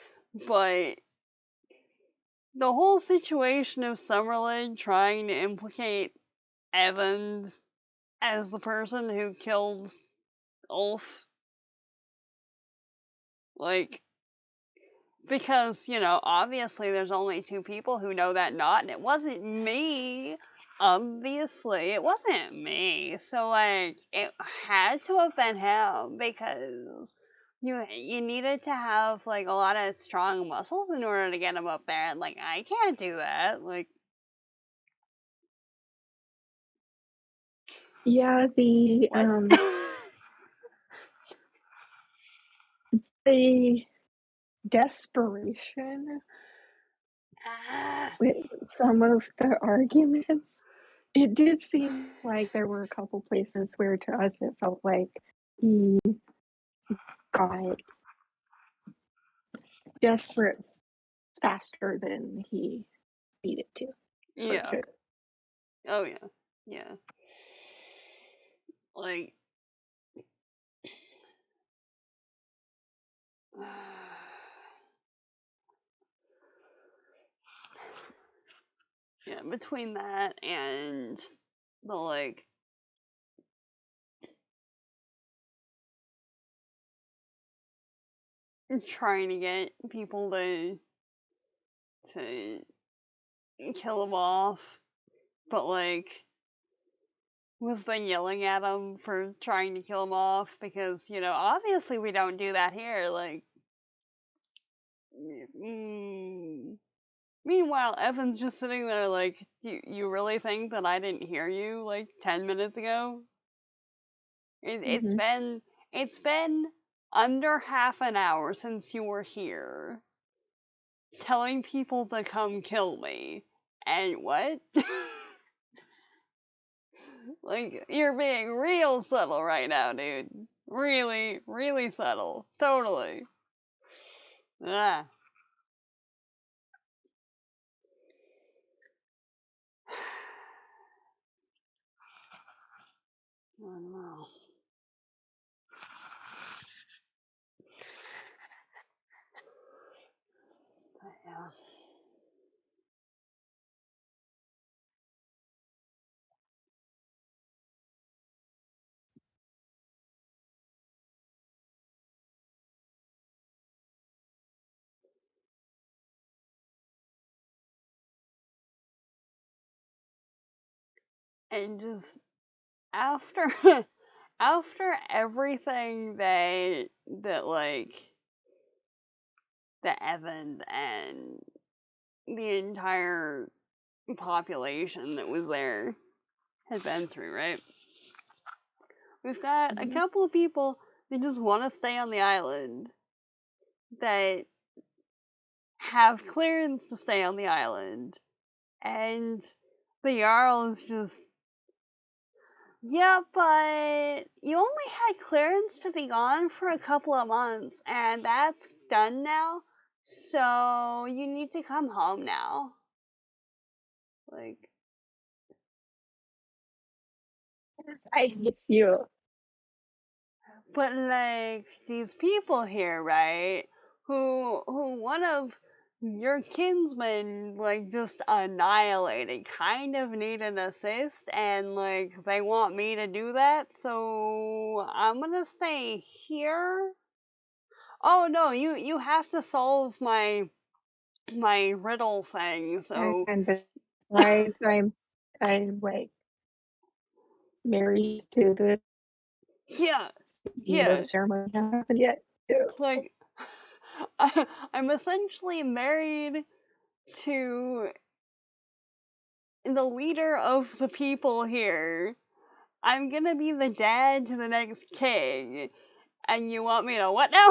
But the whole situation of Summerlin trying to implicate Evan as the person who killed Ulf, like, because, obviously there's only two people who know that knot, and it wasn't me. Obviously, it wasn't me. So, like, it had to have been him because you needed to have like a lot of strong muscles in order to get him up there, and like I can't do that. Like, Yeah, what? the desperation with some of the arguments. It did seem like there were a couple places where to us it felt like he got desperate faster than he needed to or Yeah. should. Oh yeah. Yeah. Like, yeah, between that and the like trying to get people to kill him off, but like was then yelling at him for trying to kill him off because obviously we don't do that here. Like, mm. Meanwhile, Evan's just sitting there like, you really think that I didn't hear you like 10 minutes ago? It's Hmm. been under half an hour since you were here, telling people to come kill me, and what? Like, you're being real subtle right now, dude. Really, really subtle. Totally. Ah. I don't know. But yeah. And just after after everything that like that Evan and the entire population that was there had been through, right? We've got a Hmm. couple of people that just want to stay on the island, that have clearance to stay on the island, and the Jarl is just, yeah, but you only had clearance to be gone for a couple of months, and that's done now, so you need to come home now. Like, I miss you. but like these people here, right? Who one of your kinsmen like just annihilated, kind of need an assist, and like they want me to do that, so I'm gonna stay here. Oh no, you have to solve my riddle thing, so And besides, I'm like married to the, yeah, even though the yeah, ceremony hasn't happened yet. So like I'm essentially married to the leader of the people here. I'm gonna be the dad to the next king, and you want me to what now?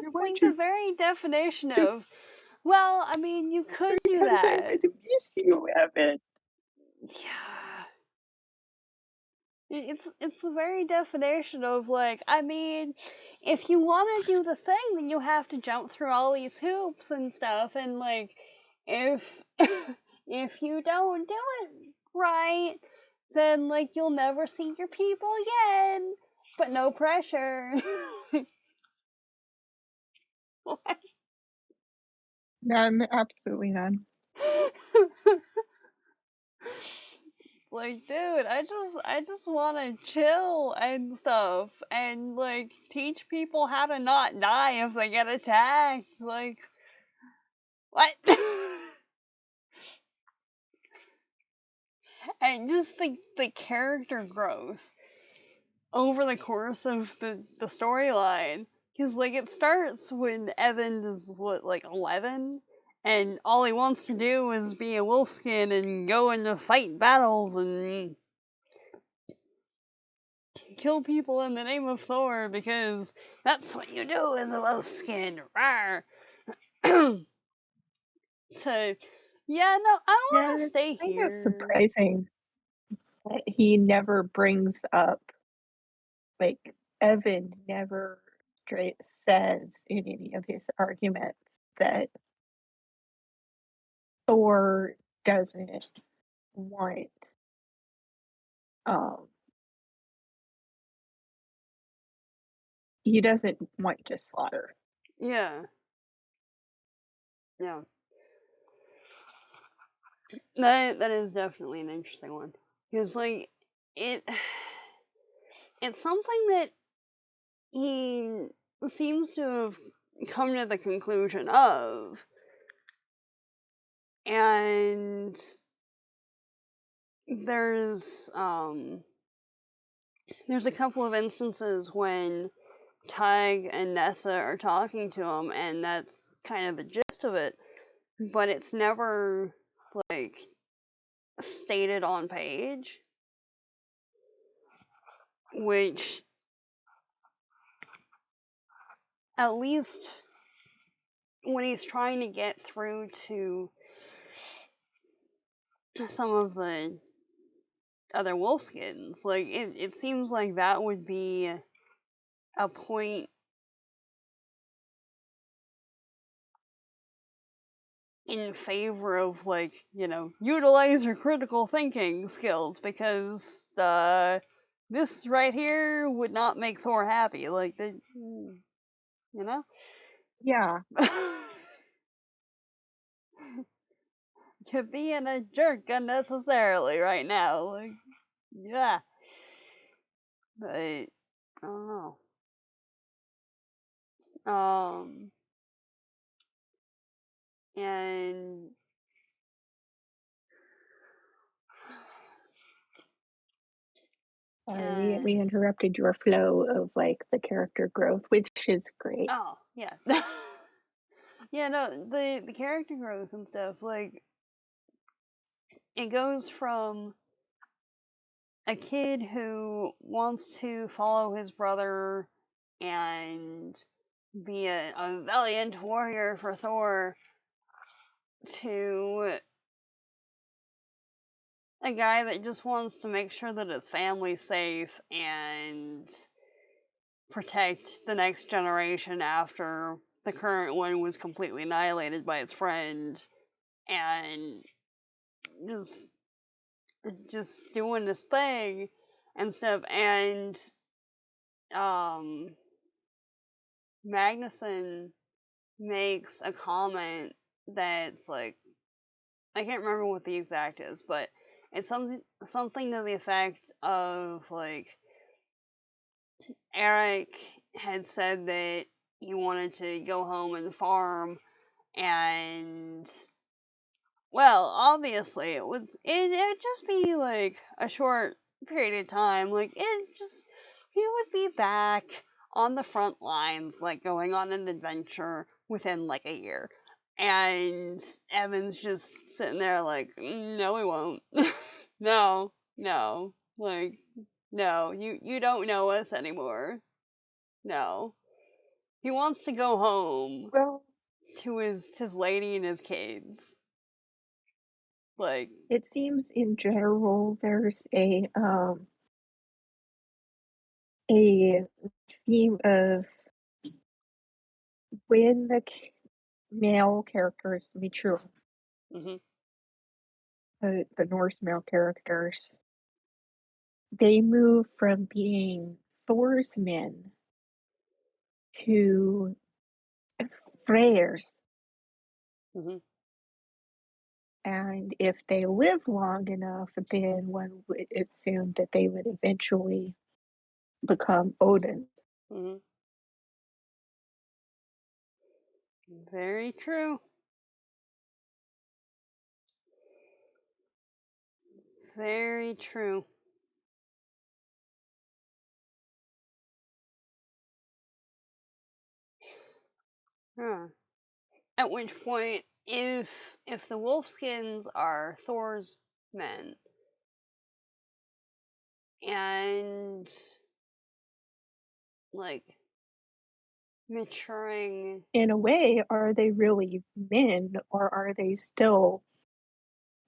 I It's want like the you very definition to. of, well, I mean, you could do Sometimes I'm that. going to miss you, Evan. Yeah. It's the very definition of like, I mean, if you want to do the thing, then you have to jump through all these hoops and stuff, and like, if if you don't do it right, then like you'll never see your people again. But no pressure. None, absolutely none. Like, dude, I just want to chill and stuff, and like teach people how to not die if they get attacked. Like, what? And just the character growth over the course of the storyline, because like it starts when Evan is what, like 11, and all he wants to do is be a wolfskin and go into fight battles and kill people in the name of Thor, because that's what you do as a wolfskin. Rawr. To, yeah, no, I want Yeah, to it's stay kind of here. surprising that he never brings up, like, Evan never straight says in any of his arguments that Thor doesn't want, um, he doesn't want to slaughter. Yeah, yeah. That is definitely an interesting one. Because like it's something that he seems to have come to the conclusion of, and there's a couple of instances when Tig and Nessa are talking to him, and that's kind of the gist of it, but it's never like stated on page, which at least when he's trying to get through to some of the other Wolfskins, like it seems like that would be a point in favor of, like, utilize your critical thinking skills, because this right here would not make Thor happy. Like, Yeah. You're being a jerk unnecessarily right now. Like, yeah. But I don't know. And Sorry, we interrupted your flow of like the character growth, which is great. oh yeah. Yeah, no, the character growth and stuff, like, it goes from a kid who wants to follow his brother and be a valiant warrior for Thor, to a guy that just wants to make sure that his family's safe and protect the next generation after the current one was completely annihilated by its friend, and just doing this thing and stuff. And Magnuson makes a comment that's like, I can't remember what the exact is, but it's something to the effect of, like, Eric had said that he wanted to go home and farm, and, well, obviously it'd just be like a short period of time. Like, he would be back on the front lines, like going on an adventure within like a year. And Evan's just sitting there like, no, he won't. No, no, like, no, you don't know us anymore. No. He wants to go home Well, to his lady and his kids. Like, it seems in general there's a theme of when the male characters mature, hmm the Norse male characters, they move from being Thor's men to Freyr's. hmm And if they live long enough, then one would assume that they would eventually become Odin. hmm Very true. Very true. Huh. At which point, if the Wolfskins are Thor's men and, like, maturing, In a way, are they really men or are they still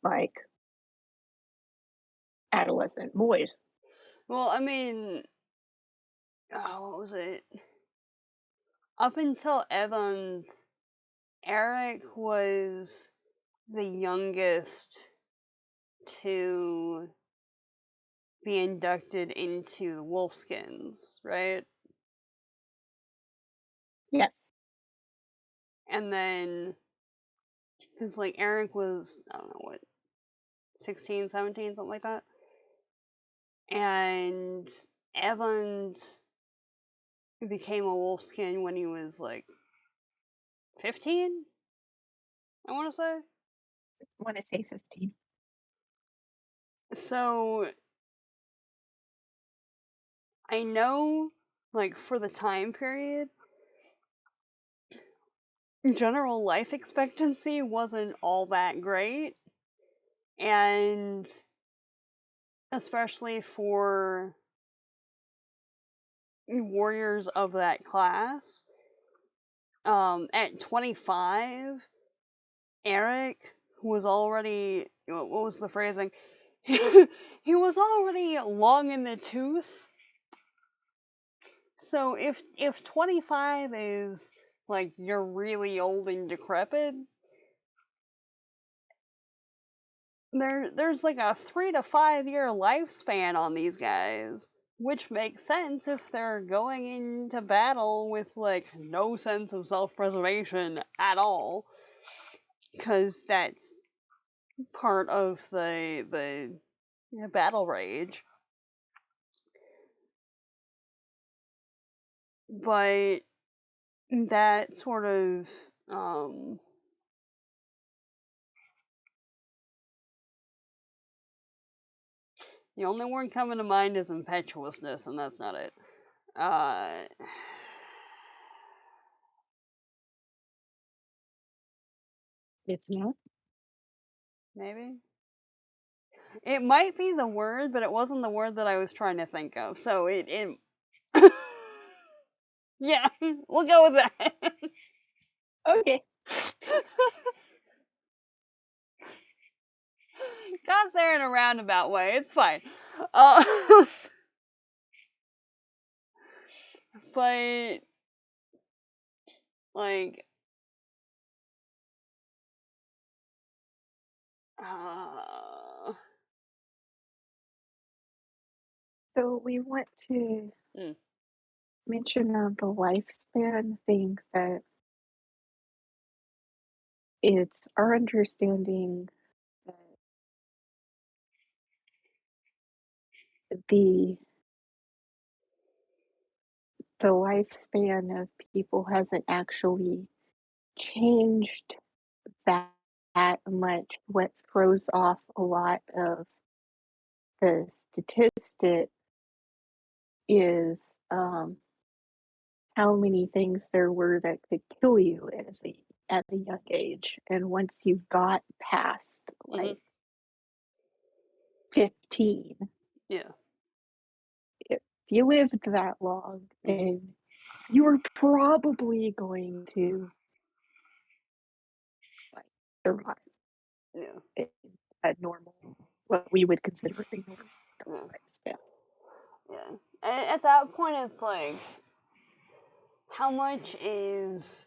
like adolescent boys? well, I mean, oh, what was it? Up until Evans, Eric was the youngest to be inducted into the Wolfskins, right? Yes. And then, because, like, Eric was, I don't know, what, 16, 17, something like that? and Evan became a Wolfskin when he was like 15, I want to say. I want to say 15. So I know, like, for the time period, general life expectancy wasn't all that great, and especially for warriors of that class. At 25, Eric was already, what was the phrasing? He was already long in the tooth. So if 25 is like you're really old and decrepit, there's like a 3 to 5 year lifespan on these guys, which makes sense if they're going into battle with like no sense of self-preservation at all, because that's part of the battle rage. But that sort of the only word coming to mind is impetuousness, and that's not it. Uh, It's not. maybe it might be the word, but it wasn't the word that I was trying to think of. So it yeah, we'll go with that. Okay. Got there in a roundabout way. It's fine. Uh, but like uh, So we want to mm, mention on the lifespan thing that it's our understanding that the the lifespan of people hasn't actually changed that, that much. What throws off a lot of the statistic is how many things there were that could kill you at a young age. And once you got past mm-hmm, like 15, yeah, if you lived that long, mm-hmm, and you were probably going to like survive yeah, in a normal, what we would consider a normal yeah, lifespan. yeah. At that point, it's like, how much is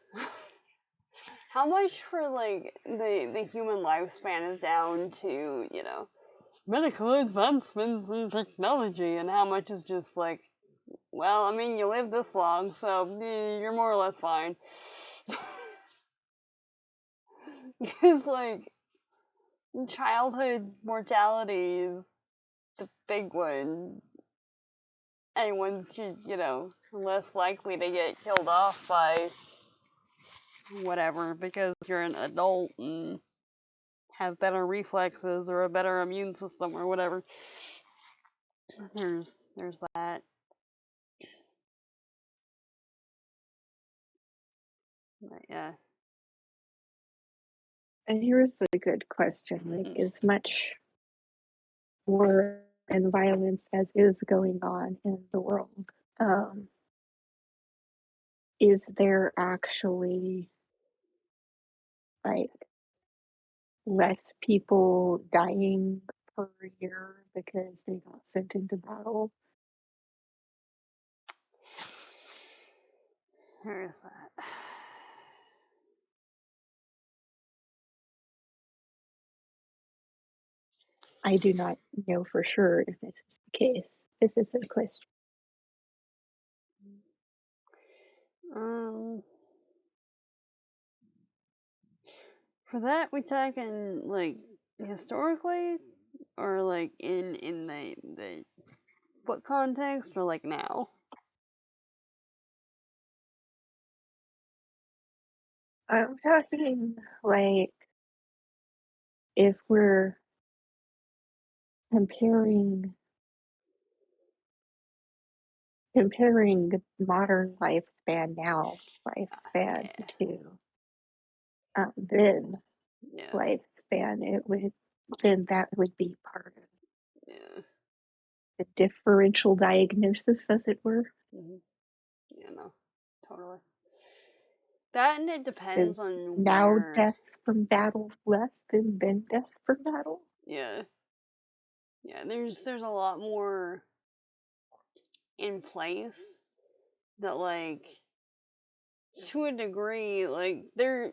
how much for like the human lifespan is down to medical advancements and technology, and how much is just like, well, I mean, you live this long, so you're more or less fine. Because like childhood mortality is the big one. Anyone's less likely to get killed off by whatever because you're an adult and have better reflexes or a better immune system or whatever. There's that. But yeah. And here's a good question, like, Mm. as much war and violence as is going on in the world, is there actually like less people dying per year because they got sent into battle? There's that. I do not know for sure if this is the case. This is a question. Um, for that, we talking like historically, or like in the What context, or like now? I'm talking like if we're comparing modern lifespan now lifespan Yeah. to then Yeah. lifespan, that would be part of Yeah. the differential diagnosis, as it were. Mm-hmm. Yeah, no. Totally. That, and it depends Is on now where. death from battle less than then death from battle? Yeah. Yeah, there's a lot more in place that, like, to a degree, like, there.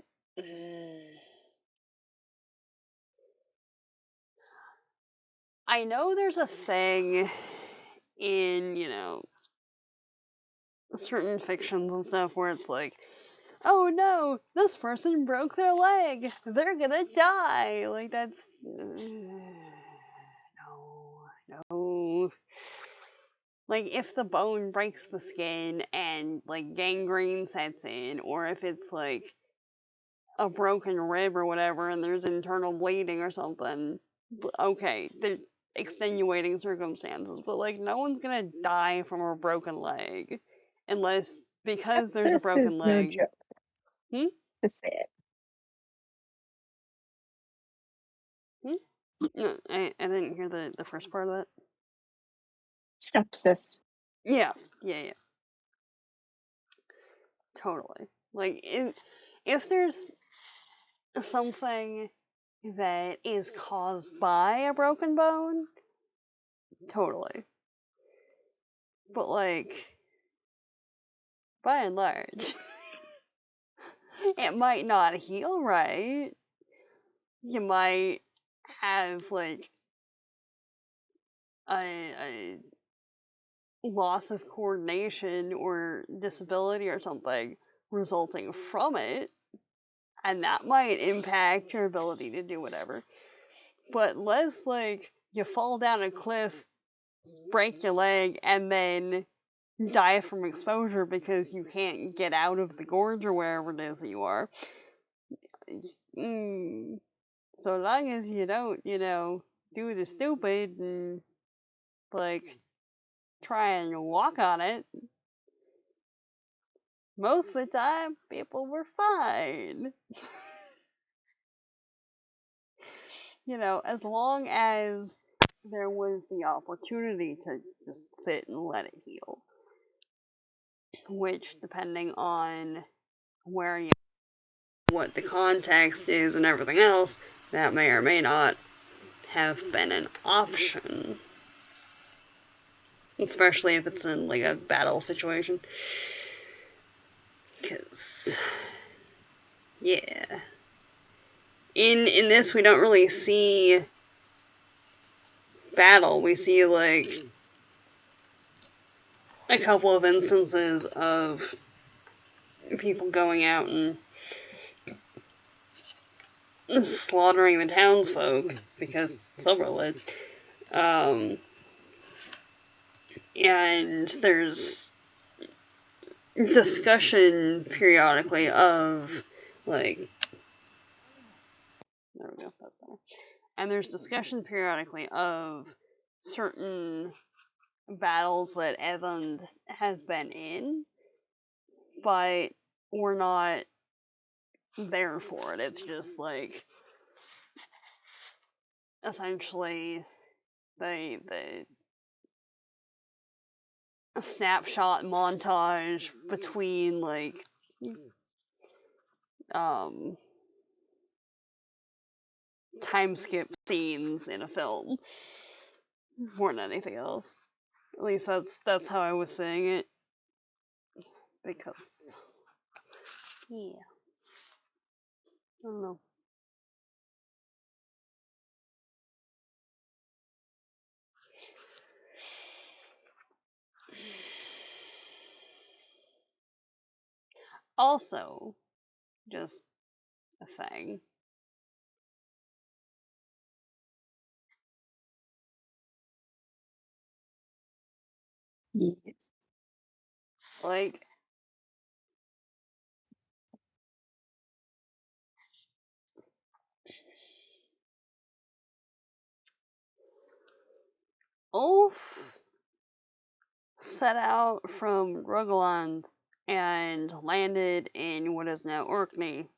I know there's a thing in, certain fictions and stuff where it's like, oh no, this person broke their leg. They're gonna die. Like, that's. No, no. Like, if the bone breaks the skin and, like, gangrene sets in, or if it's, like, a broken rib or whatever and there's internal bleeding or something, okay, they're extenuating circumstances, but, like, no one's gonna die from a broken leg unless, because there's a This broken is no leg. joke, Hmm? to say it. Hmm? No, I didn't hear the first part of that. Sepsis. Yeah, yeah, yeah. Totally. Like, if there's something that is caused by a broken bone, totally. But, like, by and large, it might not heal right. You might have, like, a loss of coordination or disability or something resulting from it, and that might impact your ability to do whatever. But less like you fall down a cliff, break your leg, and then die from exposure because you can't get out of the gorge or wherever it is that you are. Mm, so long as you don't, do the stupid and, like, try and walk on it, most of the time people were fine. As long as there was the opportunity to just sit and let it heal. Which, depending on where you, what the context is and everything else, that may or may not have been an option. Especially if it's in, like, a battle situation. Because, yeah. In this, we don't really see battle. We see, like, a couple of instances of people going out and slaughtering the townsfolk, because several did. And there's discussion periodically of, like, there we go, that's better. And there's discussion periodically of certain battles that Evan has been in, but we're not there for it. It's just, like, essentially the a snapshot montage between, like, time skip scenes in a film more than anything else. At least that's how I was saying it. Because, yeah, I don't know. Also, just a thing. Yes. Like, Ulf set out from Rogaland and landed in what is now Orkney.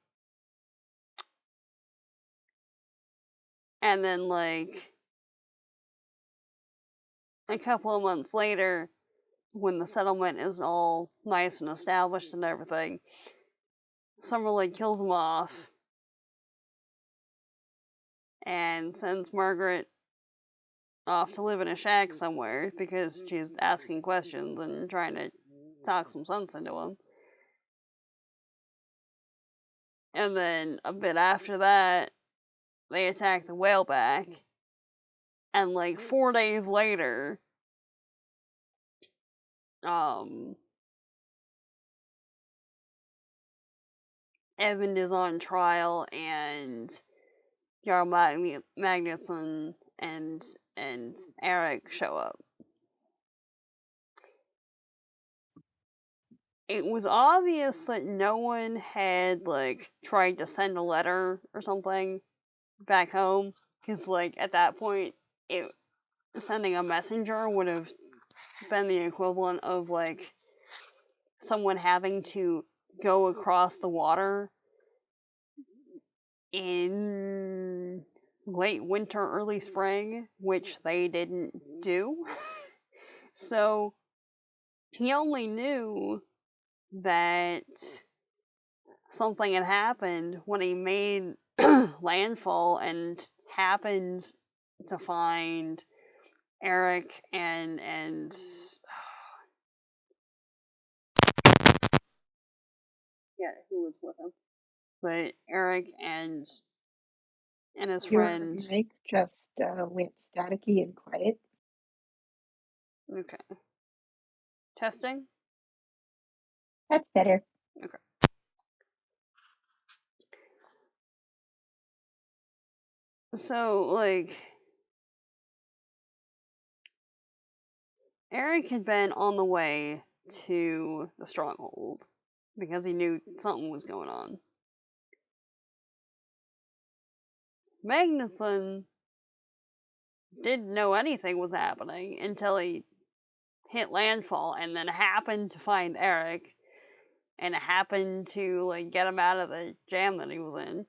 And then, like, a couple of months later, when the settlement is all nice and established and everything, Summerley kills him off and sends Margaret off to live in a shack somewhere because she's asking questions and trying to talk some sense into him. And then a bit after that, they attack the whaleback. And like 4 days later, Evan is on trial and Jarl Magnusson and Eric show up. It was obvious that no one had like tried to send a letter or something back home, because like at that point, sending a messenger would have been the equivalent of like someone having to go across the water in late winter, early spring, which they didn't do. So he only knew that something had happened when he made landfall and happened to find Eric and yeah, who was with him? But Eric and his Your friend. mic just went staticky and quiet. Okay. Testing? That's better. Okay. So, like, Eric had been on the way to the stronghold because he knew something was going on. Magnusson didn't know anything was happening until he hit landfall and then happened to find Eric and happened to like get him out of the jam that he was in.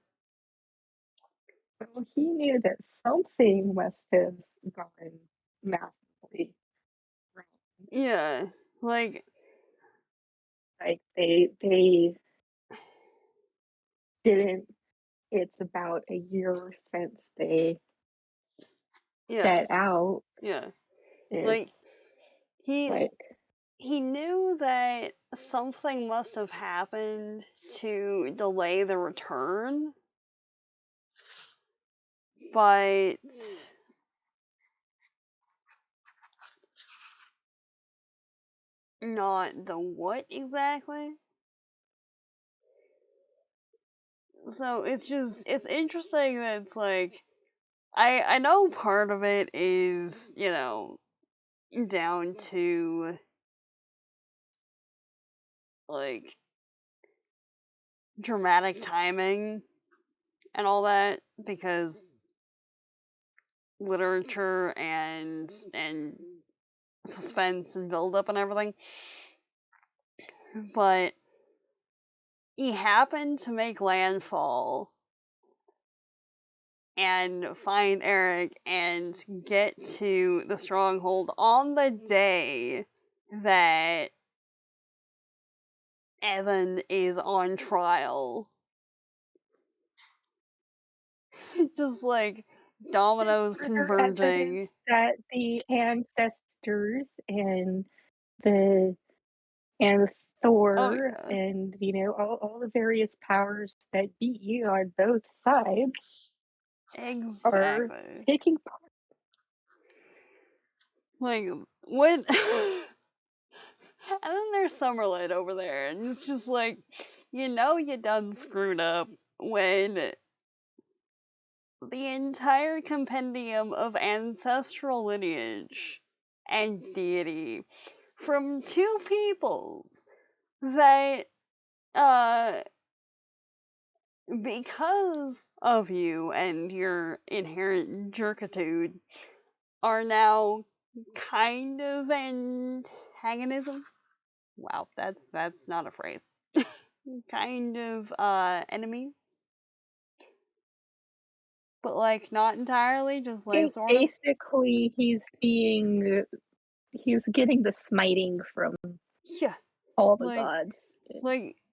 Well, he knew that something must have gone massively wrong. Yeah, like they didn't. It's about a year since they yeah, set out. yeah. Like It's he like he knew that something must have happened to delay the return, but not the what exactly. So it's interesting that it's like I know part of it is, down to like dramatic timing and all that because literature and suspense and build up and everything. But he happened to make landfall and find Eric and get to the stronghold on the day that Evan is on trial. Just like dominoes evidence converging. that the ancestors the and Oh Thor yeah, and all the various powers that be on both sides are exactly. taking part. Like what? And then there's Summerlit over there, and it's just like, you done screwed up when the entire compendium of ancestral lineage and deity from two peoples that, because of you and your inherent jerkitude, are now kind of antagonism. Wow, that's not a phrase. Kind of enemies, but like not entirely, just like sort of. Basically, he's getting the smiting from Yeah, all the like gods.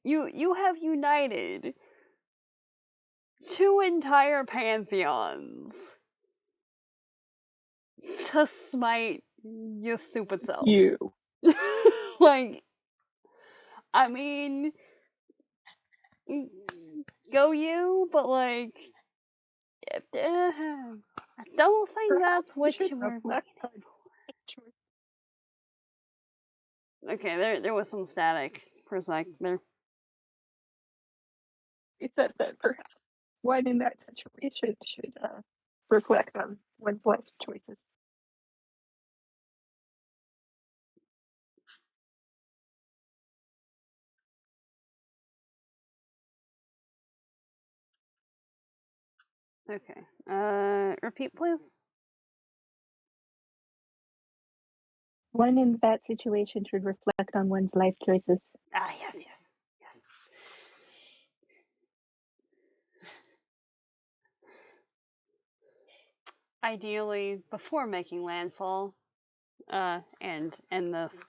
you have united two entire pantheons to smite your stupid self. You. Like, I mean, go you, but like, I don't think Perhaps that's we what should you were reflect looking on for. Okay, there was some static for a sec there. He said that perhaps one in that situation should reflect on one's life choices. Okay, repeat please. One in that situation should reflect on one's life choices. Ah, yes, yes, yes. Ideally, before making landfall, and this,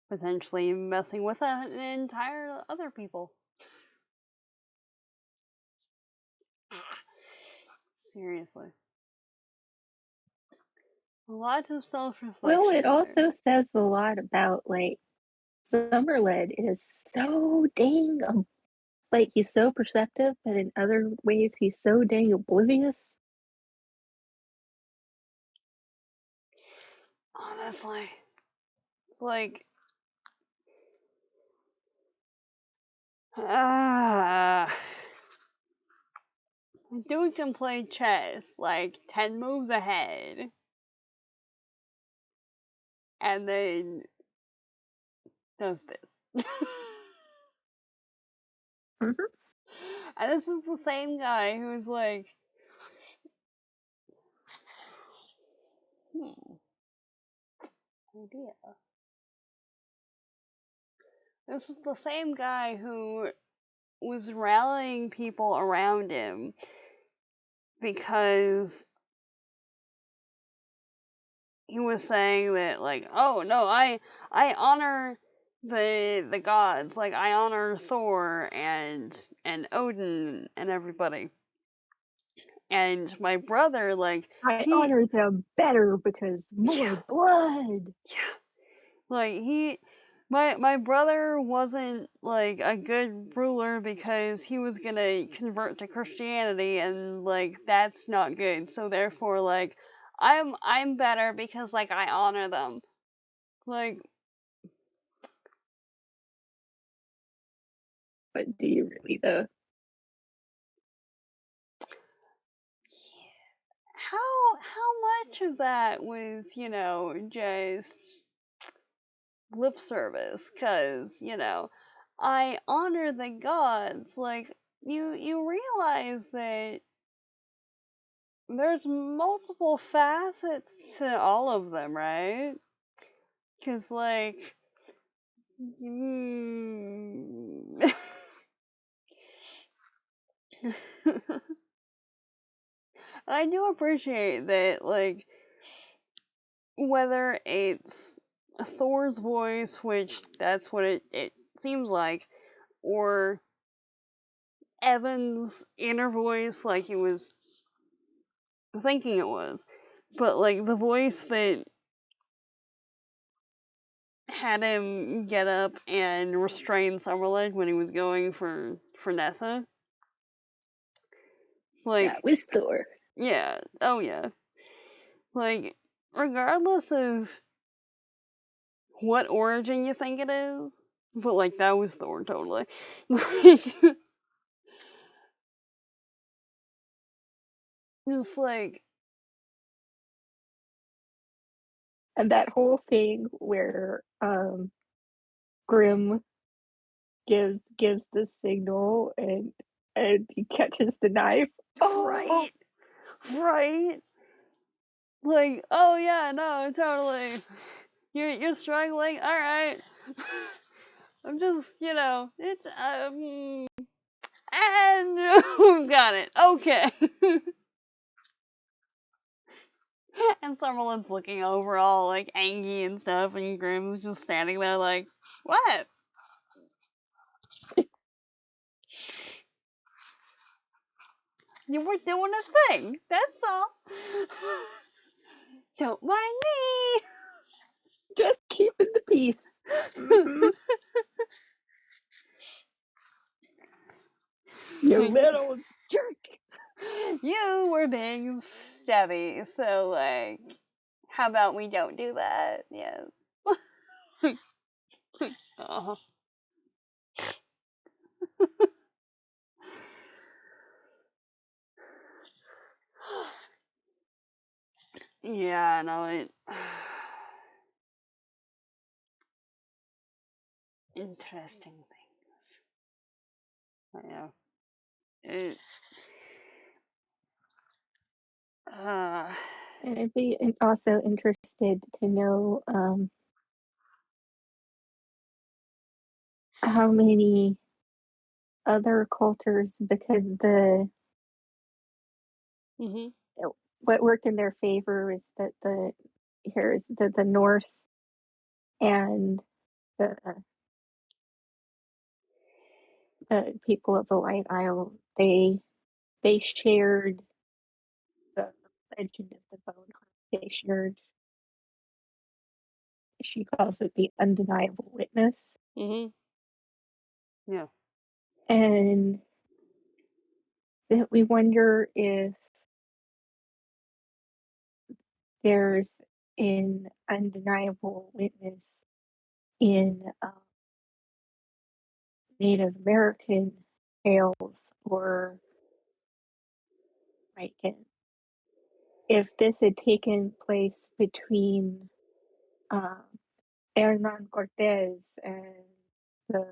potentially messing with an entire other people. Seriously. Lots of Well, it self-reflection there. also says a lot about like Summerled is so dang like he's so perceptive, but in other ways he's so dang oblivious. Honestly, it's like, ah, dude can play chess like 10 moves ahead, and then does this. Mm-hmm. And this is the same guy who's like, idea. This is the same guy who was rallying people around him because he was saying that, like, oh no, I honor the gods, like I honor Thor and Odin and everybody. And my brother, like, I honor them better because more yeah, blood. yeah, like my brother wasn't like a good ruler because he was gonna convert to Christianity, and like that's not good. So therefore, like, I'm better because like I honor them. Like, But do you really though? how much of that was, just lip service? Cause, I honor the gods. Like, you realize that there's multiple facets to all of them, right? Cause like, mm, I do appreciate that, like, whether it's Thor's voice, which that's what it seems like, or Evan's inner voice, like he was thinking it was, but like the voice that had him get up and restrain Summerled when he was going for Nessa. It's That like, was Thor. yeah, oh yeah, like regardless of what origin you think it is, but like that was Thor totally. Like, just like, And that whole thing where Grim gives the signal and he catches the knife. Oh, Right. Right. Like, oh yeah, no, totally. You're struggling. All right. I'm just, it's and got it. Okay. And Summerlin's looking over all like angry and stuff, and Grim's just standing there like, what? You were doing a thing. That's all. Don't mind just keeping the peace. me. You little jerk. You were being stabby, so like, how about we don't do that? Yes. uh-huh. Yeah, no, interesting things. Yeah. It, uh, And I'd be also interested to know how many other cultures, because mhm, what worked in their favor is that the North and the people of the Light Isle, they shared the legend of the bone hunt. They shared, she calls it the undeniable witness. mhm, yeah, And that we wonder if there's an undeniable witness in Native American tales, or like if this had taken place between um, Hernan Cortez and the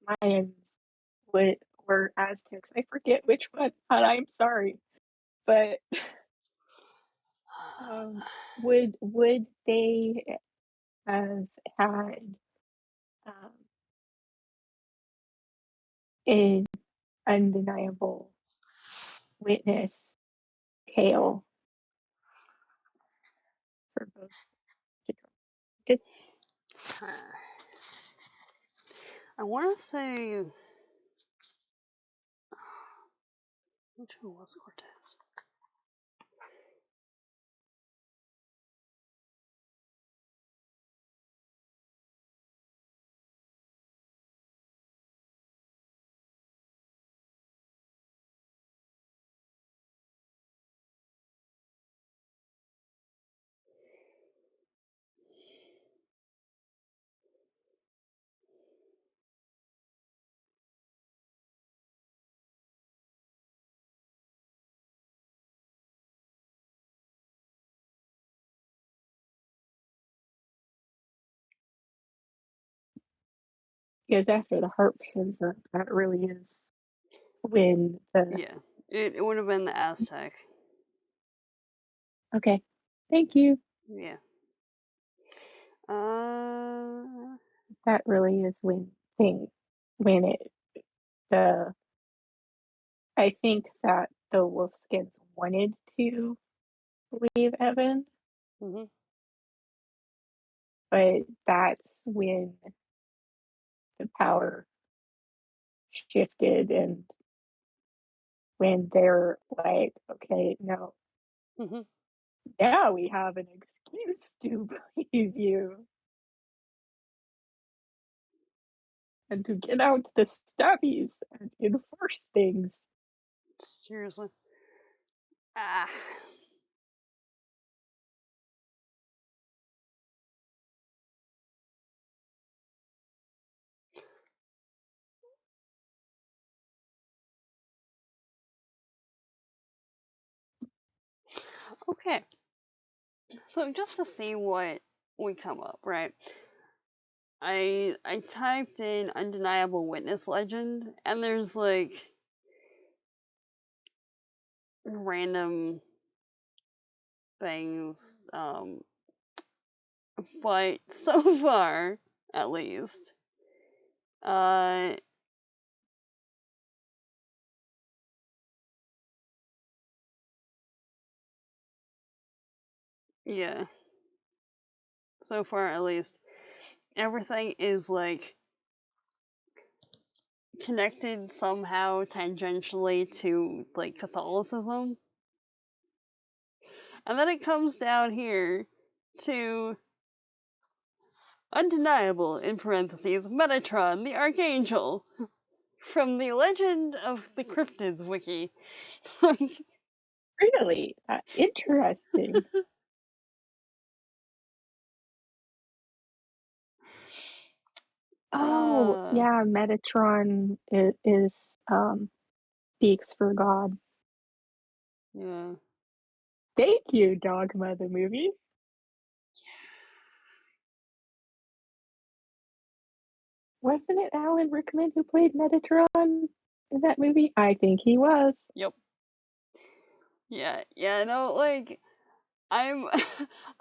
Mayans would, or Aztecs. I forget which one, and I'm sorry, but would they have had um, an undeniable witness tale for both to draw? I want to say, which one was Cortez? Because after the harp shows up, that really is when the Yeah, it would have been the Aztec. okay. Thank you. Yeah. Uh, That really is when it the I think that the Wolfskins wanted to leave Evan, mhm, but that's when the power shifted and when they're like, okay, no, mhm. now we have an excuse to believe you and to get out the stubbies and enforce things. Seriously. Ah. Okay. So just to see what would come up, right? I typed in undeniable witness legend, and there's like random things. But so far, at least, uh, yeah, so far at least, everything is like connected somehow tangentially to like Catholicism. And then it comes down here to undeniable, in parentheses, Metatron, the Archangel, from the Legend of the Cryptids wiki. Like, Really interesting. Oh, uh, yeah, Metatron is speaks for God. yeah. Thank you, Dogma the movie. Wasn't it Alan Rickman who played Metatron in that movie? I think he was. Yep. Yeah, no, like, I'm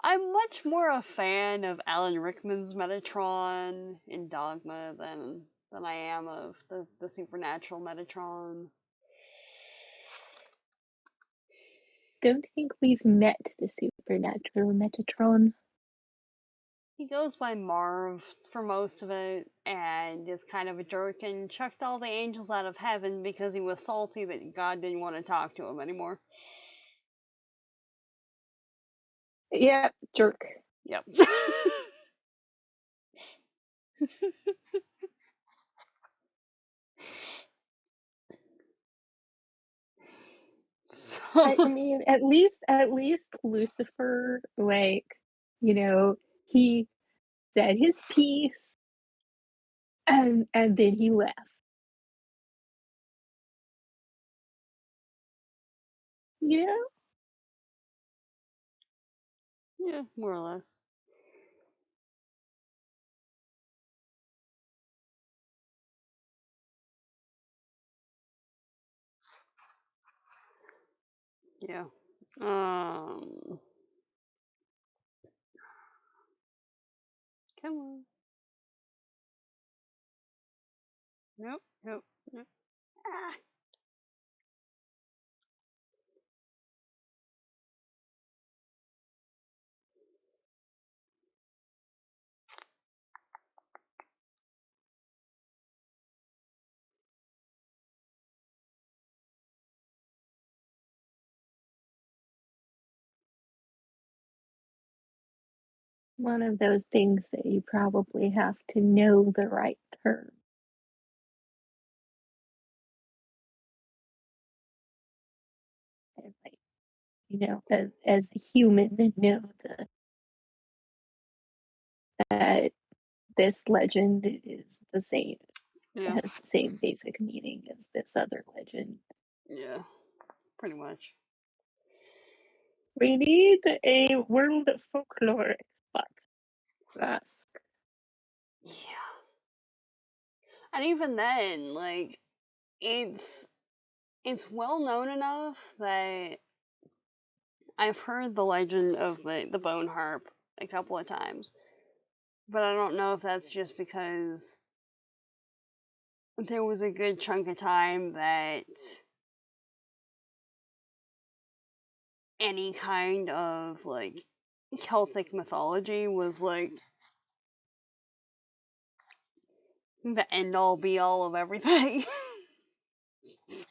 I'm much more a fan of Alan Rickman's Metatron in Dogma than I am of the supernatural Metatron. Don't think we've met the supernatural Metatron. He goes by Marv for most of it and is kind of a jerk and chucked all the angels out of heaven because he was salty that God didn't want to talk to him anymore. Yeah, jerk. Yep. I So, mean, at least Lucifer, like, he said his piece and then he left. You know? yeah, more or less. Yeah. Come on. Nope, nope, nope. Ah. One of those things that you probably have to know the right term. And like, as a human, know that this legend is the same, Yeah, has the same basic meaning as this other legend. yeah, pretty much. We need a world folklore expert. Yeah. And even then, like, it's it's well known enough that I've heard the legend of the bone harp a couple of times, but I don't know if that's just because there was a good chunk of time that any kind of like Celtic mythology was like the end all be all of everything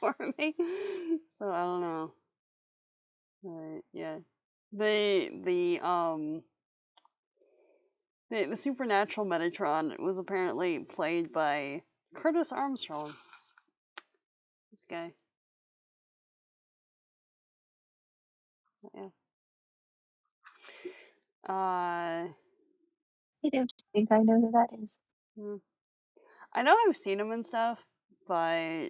for me. So I don't know. But yeah. The the supernatural Metatron was apparently played by Curtis Armstrong. This guy. Yeah. Uh I don't think I know who that is. hmm. I know I've seen him and stuff, but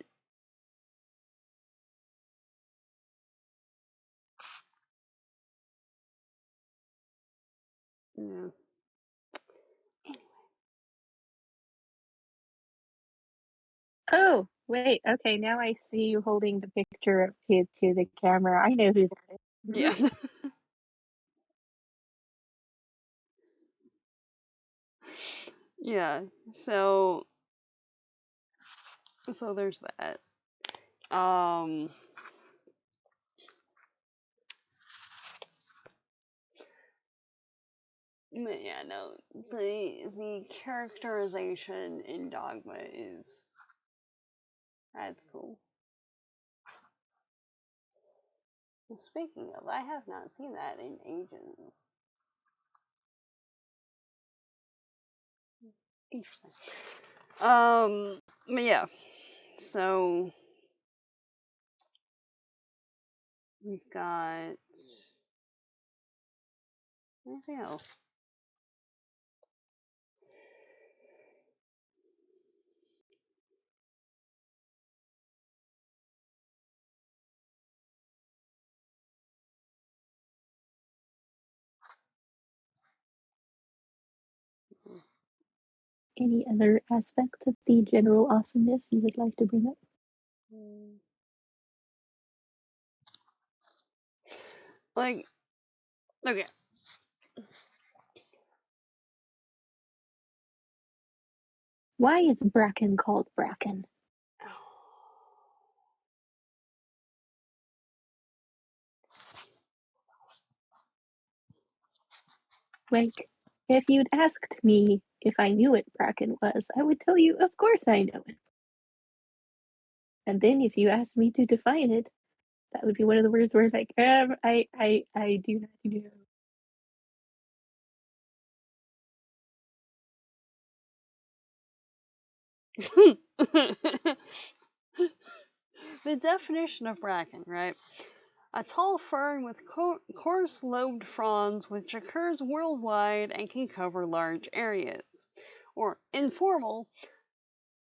Yeah. Oh, wait. Okay, now I see you holding the picture up to the camera. I know who that is. Yeah. Yeah. So there's that. Um but yeah, no. The characterization in Dogma is that's cool. Speaking of, I have not seen that in ages. Interesting. But yeah. So we've got anything else? Any other aspects of the general awesomeness you would like to bring up? Mm. Like, okay. Why is Bracken called Bracken? Like, if you'd asked me if I knew what Bracken was, I would tell you, of course I know it. And then if you asked me to define it, that would be one of the words where it's like, I do not know. The definition of bracken, right? A tall fern with coarse lobed fronds which occurs worldwide and can cover large areas. Or informal,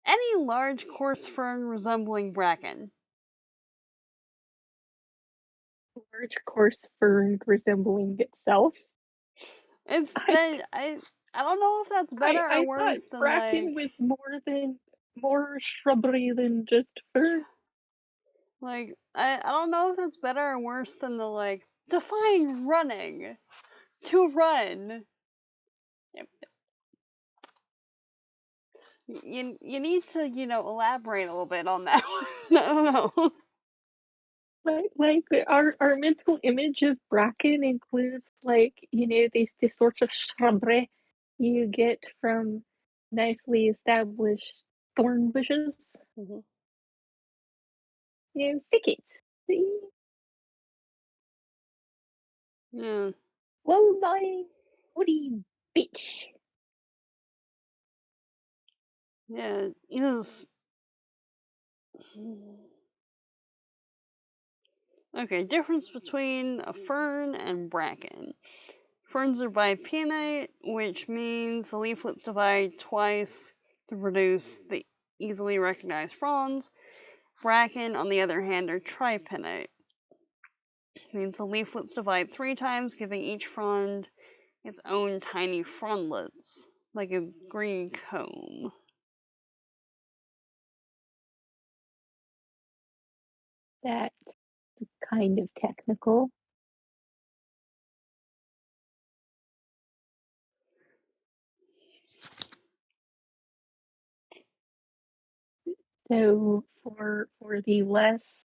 any large coarse fern resembling bracken. Large coarse fern resembling itself. It's I that I don't know if that's better or I thought worse than Bracken was more shrubbery than just fern. I don't know if that's better or worse than the define running. To run. Yep. You need to, elaborate a little bit on that one. I don't know. Like our mental image of Bracken includes these sorts of shrubbery you get from nicely established thorn bushes, Hmm. thickets. Yeah. Low lying woody beach. Yeah. Yes. Okay, difference between a fern and bracken. Ferns are bipinnate, which means the leaflets divide twice to produce the easily recognized fronds. Bracken, on the other hand, are tripinnate. Means the leaflets divide 3 times, giving each frond its own tiny frondlets, like a green comb. That's kind of technical. So for the less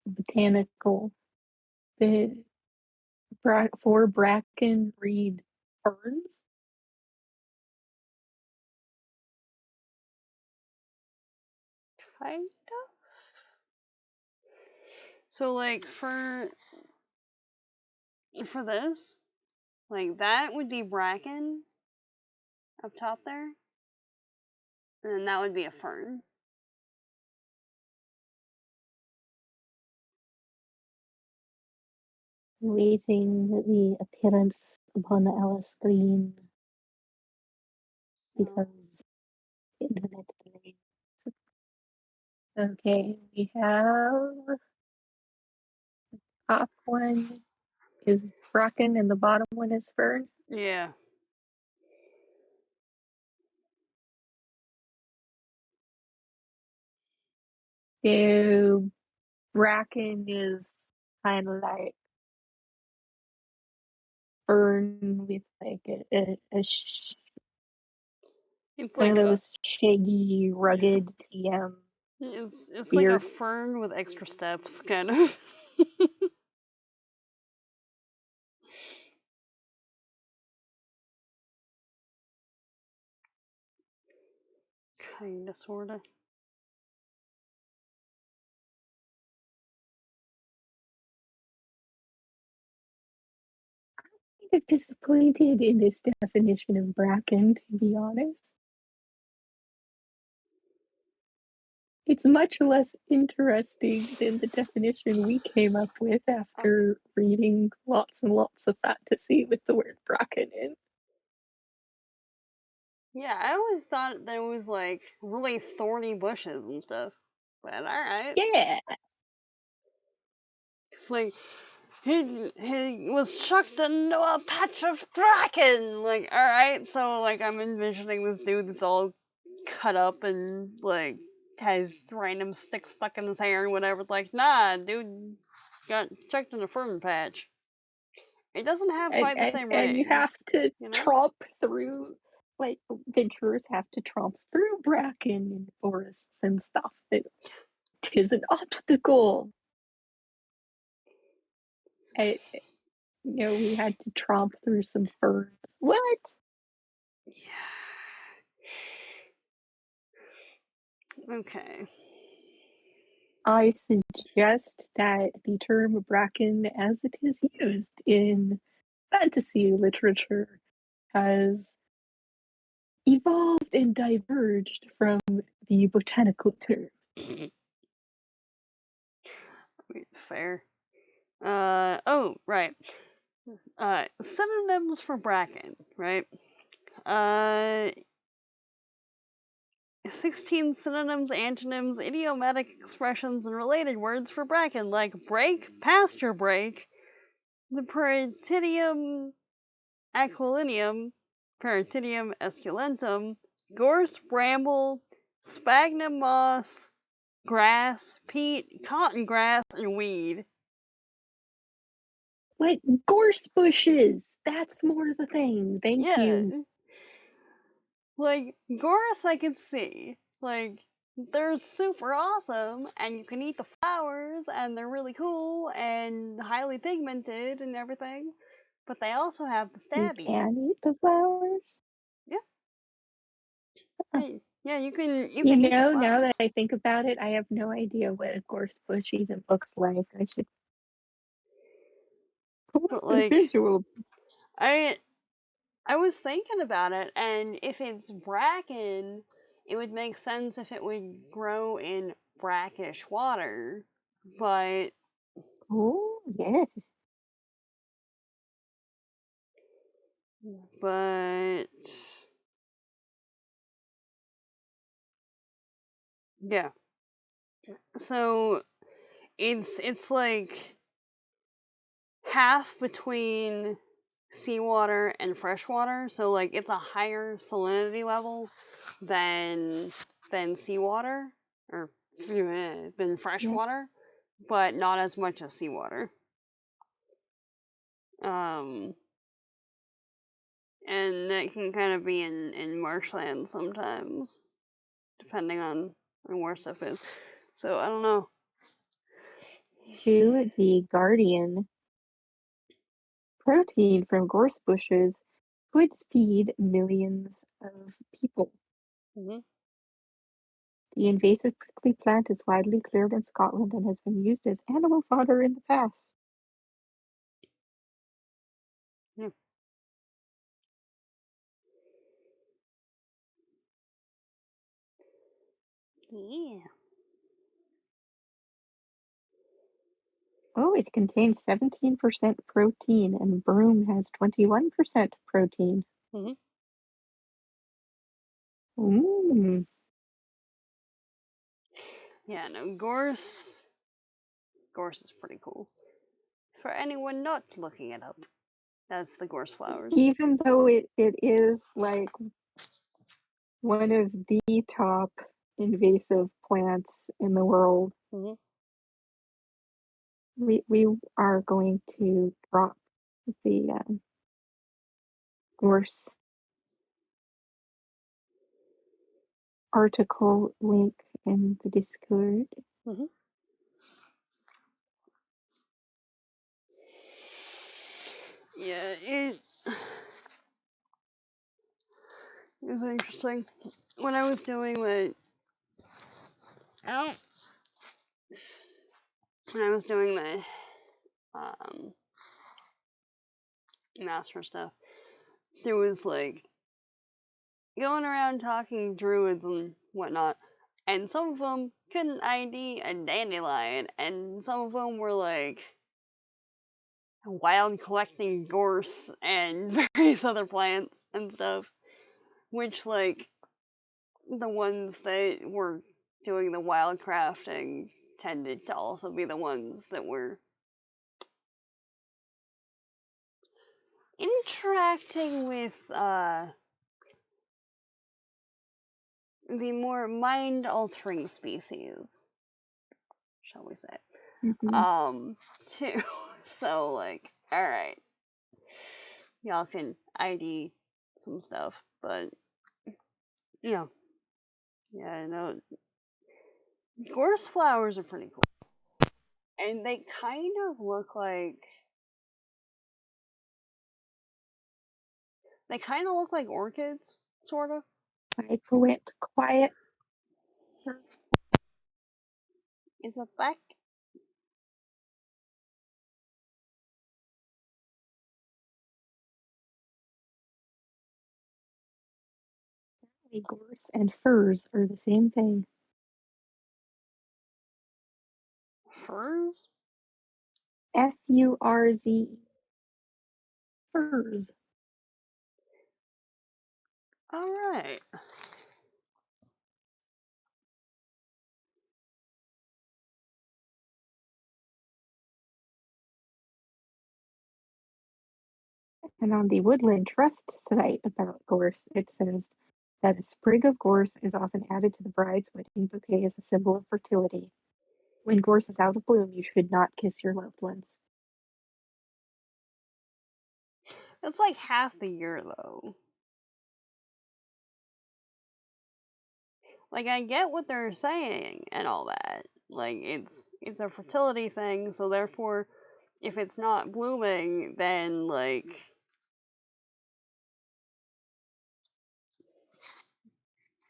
botanical, the for Bracken read ferns. Kind of. So for this, that would be bracken up top there, and then that would be a fern. Waiting the appearance upon our screen So because internet delays. Okay, we have top one is Bracken and the bottom one is Fern. Yeah. So Bracken is kind of like Fern with like It's one of like those shaggy, rugged TM it's like a beard. fern with extra steps, kind of. Kinda, sorta. I'm kind of disappointed in this definition of Bracken, to be honest. It's much less interesting than the definition we came up with after reading lots and lots of fantasy with the word Bracken in. Yeah, I always thought there was like really thorny bushes and stuff. But alright. Yeah, It's like he was chucked into a patch of bracken. Like, alright, so like I'm envisioning this dude that's all cut up and like has random sticks stuck in his hair and whatever. Like, nah, dude got chucked in a fern patch. It doesn't have and, quite the and, same and you ring, have to you know? tromp through, like, adventurers have to tromp through bracken and forests and stuff. It is an obstacle. I, we had to tromp through some ferns. What? Yeah. Okay. I suggest that the term bracken, as it is used in fantasy literature, has evolved and diverged from the botanical term. Fair. Oh, right. Synonyms for bracken, right? Uh, 16 synonyms, antonyms, idiomatic expressions, and related words for bracken, like break, pasture break, the Paratidium aquilinum, Paratidium esculentum, gorse, bramble, sphagnum moss, grass, peat, cotton grass, and weed. Like gorse bushes. That's more the thing. Thank Yeah, you. like gorse I can see. Like they're super awesome and you can eat the flowers and they're really cool and highly pigmented and everything. But they also have the You stabbies. can eat the flowers. Yeah. Huh. Yeah, you You can eat the know, now flowers. that I think about it, I have no idea what a gorse bush even looks like. I should pull up But a like visual. I I was thinking about it and if it's bracken, it would make sense if it would grow in brackish water. But Oh, yes. but yeah. So it's like half between seawater and freshwater. So like it's a higher salinity level than seawater or than Yeah. freshwater, but not as much as seawater. Um, and that can kind of be in marshland sometimes, depending on where stuff is. So I don't know. To the Guardian, protein from gorse bushes could feed millions of people. Hmm. The invasive prickly plant is widely cleared in Scotland and has been used as animal fodder in the past. Yeah. Yeah. Oh, it contains 17% protein, and broom has 21% protein. Hmm. Mmm. Yeah. No, gorse. Gorse is pretty cool. For anyone not looking it up, that's the gorse flowers. Even though it is like one of the top invasive plants in the world, Mm-hmm. we are going to drop the gorse article link in the Discord. Mm-hmm. Yeah, it is interesting. When I was doing the when I was doing the master stuff, there was like going around talking druids and whatnot, and some of them couldn't ID a dandelion, and some of them were like wild collecting gorse and various other plants and stuff, which like the ones that were doing the wild crafting tended to also be the ones that were interacting with the more mind-altering species, shall we say. Too. So, like, alright. Y'all can ID some stuff, but, you know. Yeah, no. Gorse flowers are pretty cool. And they kind of look like. They kind of look like orchids, sort of. I went quiet. Is it back? Gorse and furs are the same thing. Furs? F-U-R-Z. Furs. Alright. And on the Woodland Trust site about gorse, it says that a sprig of gorse is often added to the bride's wedding bouquet as a symbol of fertility. When gorse is out of bloom, you should not kiss your loved ones. It's like half the year, though. Like, I get what they're saying and all that. Like, it's a fertility thing, so therefore, if it's not blooming, then, like,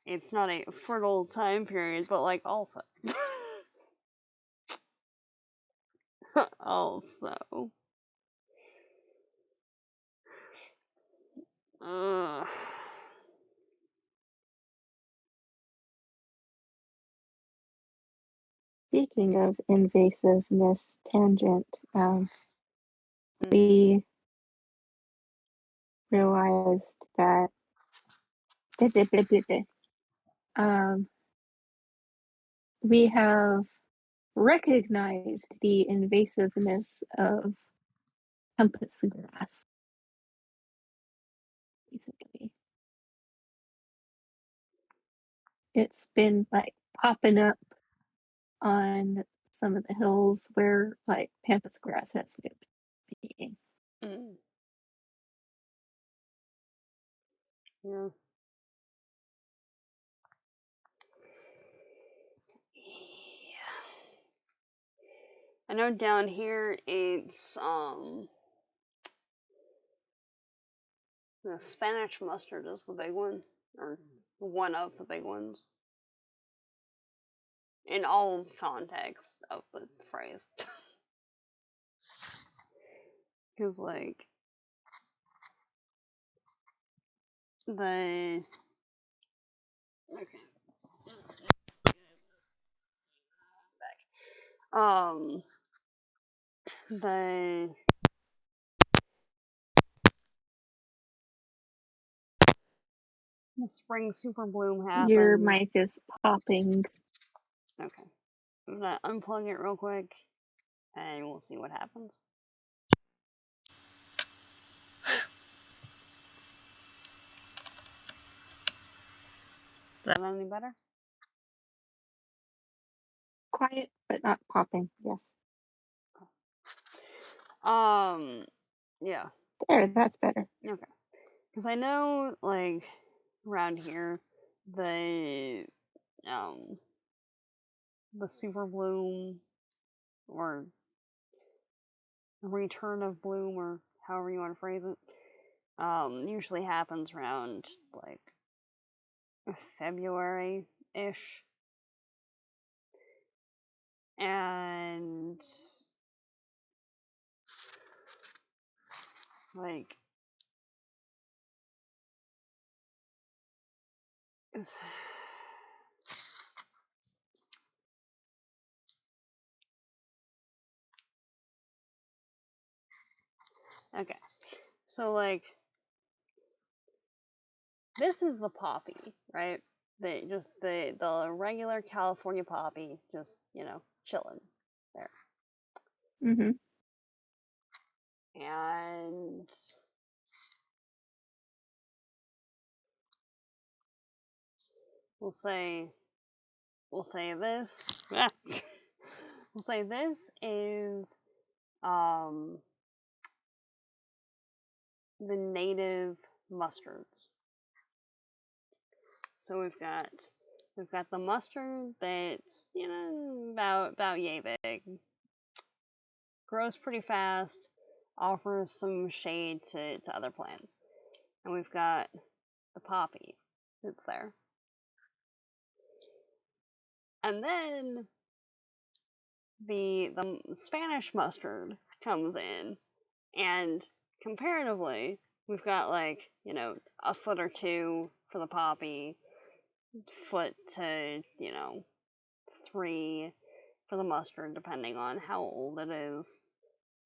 it's not a fertile time period, but, like, also. also. Ugh. Speaking of invasiveness tangent, we realized that we have recognized the invasiveness of pampas grass. Basically, it's been like popping up on some of the hills where like pampas grass has been being. Mm. Yeah. I know down here it's the Spanish mustard is the big one, or one of the big ones in all context of the phrase. Because like the okay, the spring super bloom happens. Your mic is popping. Okay, I'm gonna unplug it real quick, and we'll see what happens. that any better? Quiet, but not popping. Yes. Yeah. There, that's better. Okay. Because I know, like, around here, the um the super bloom or return of bloom or however you want to phrase it usually happens around like February ish, and like okay, so like this is the poppy, right? The regular California poppy, just chilling there, Mm-hmm. and we'll say this. We'll say this is um the native mustards. So we've got the mustard that's about yay big, grows pretty fast, offers some shade to other plants, and we've got the poppy that's there, and then the Spanish mustard comes in, and comparatively, we've got like a foot or two for the poppy, foot to 3 for the mustard, depending on how old it is.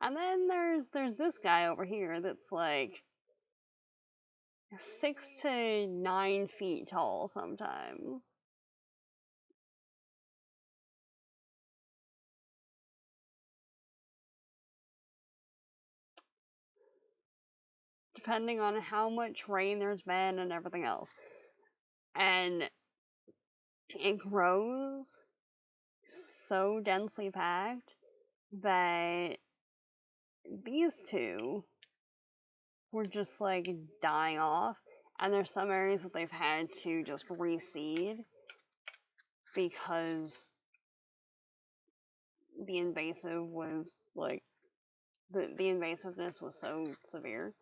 And then there's this guy over here that's like 6 to 9 feet tall sometimes. Depending on how much rain there's been and everything else. And it grows so densely packed that these two were just like dying off. And there's some areas that they've had to just reseed because the invasive was like the invasiveness was so severe.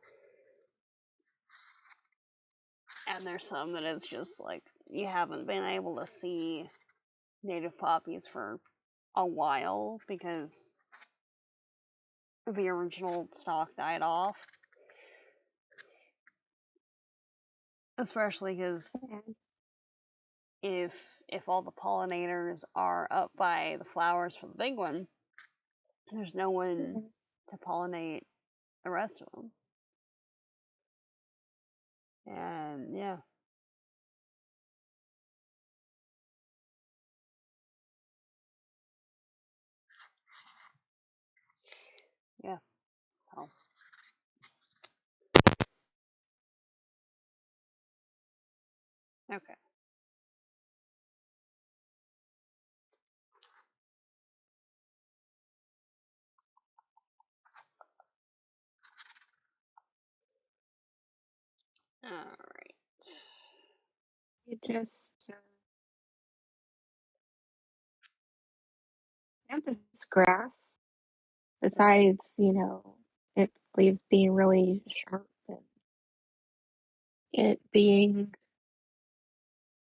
And there's some that it's just like you haven't been able to see native poppies for a while because the original stock died off. Especially because if all the pollinators are up by the flowers for the big one, there's no one to pollinate the rest of them. And yeah. Yeah. So okay. All right. You just have this grass. Besides, its leaves being really sharp and it being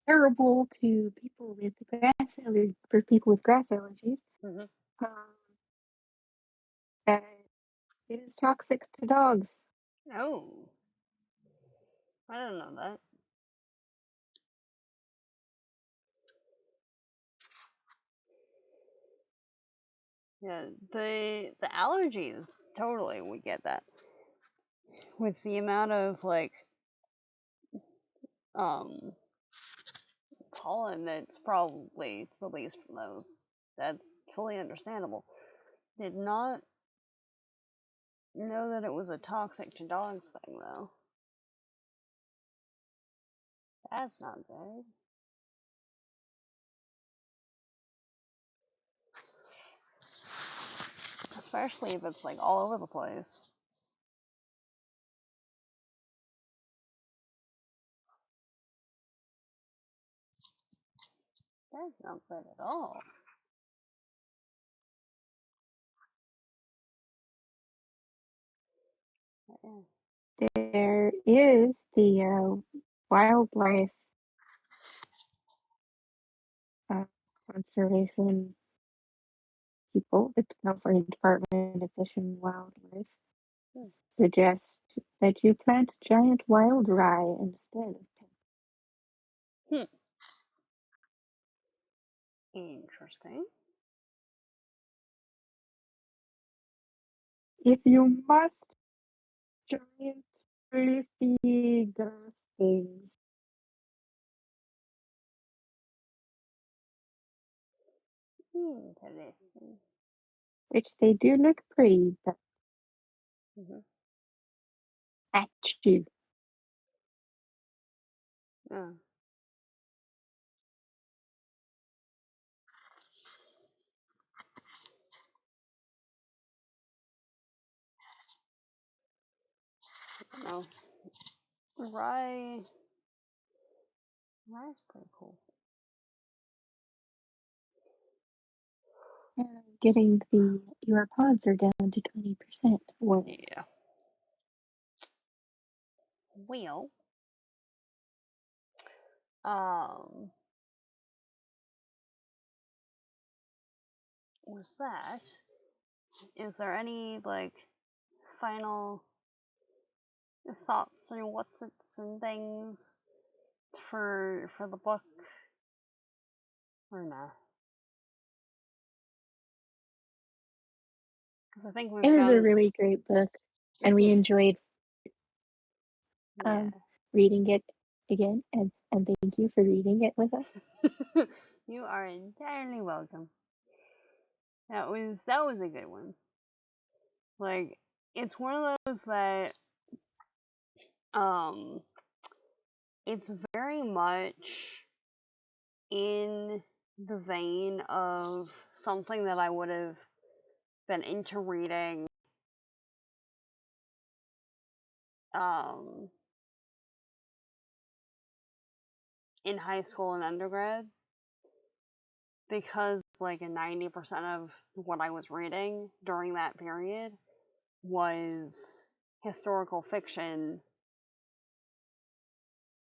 terrible to people with grass allergies, for people with grass allergies. Mm-hmm. Um, that it is toxic to dogs. Oh, I don't know that. Yeah, the allergies totally would get that. With the amount of like um pollen that's probably released from those, that's fully understandable. Did not know that it was a toxic to dogs thing though. That's not good. especially if it's like all over the place. That's not good at all. There is the wildlife conservation people, the California Department of Fish and Wildlife, suggest that you plant giant wild rye instead. Interesting. If you must, giant leafy grass things. Interesting. Which they do look pretty, but at you. Oh. No. Rye's pretty cool. Getting your pods are down to 20%. Well, Yeah. Well, with that, is there any like final thoughts or what's its and things for the book, or nah? Because I think we've it was a gone. really great book, and we enjoyed Yeah. reading it again, and thank you for reading it with us. You are entirely welcome. That was a good one. Like, it's one of those that it's very much in the vein of something that I would have been into reading in high school and undergrad, because like 90% of what I was reading during that period was historical fiction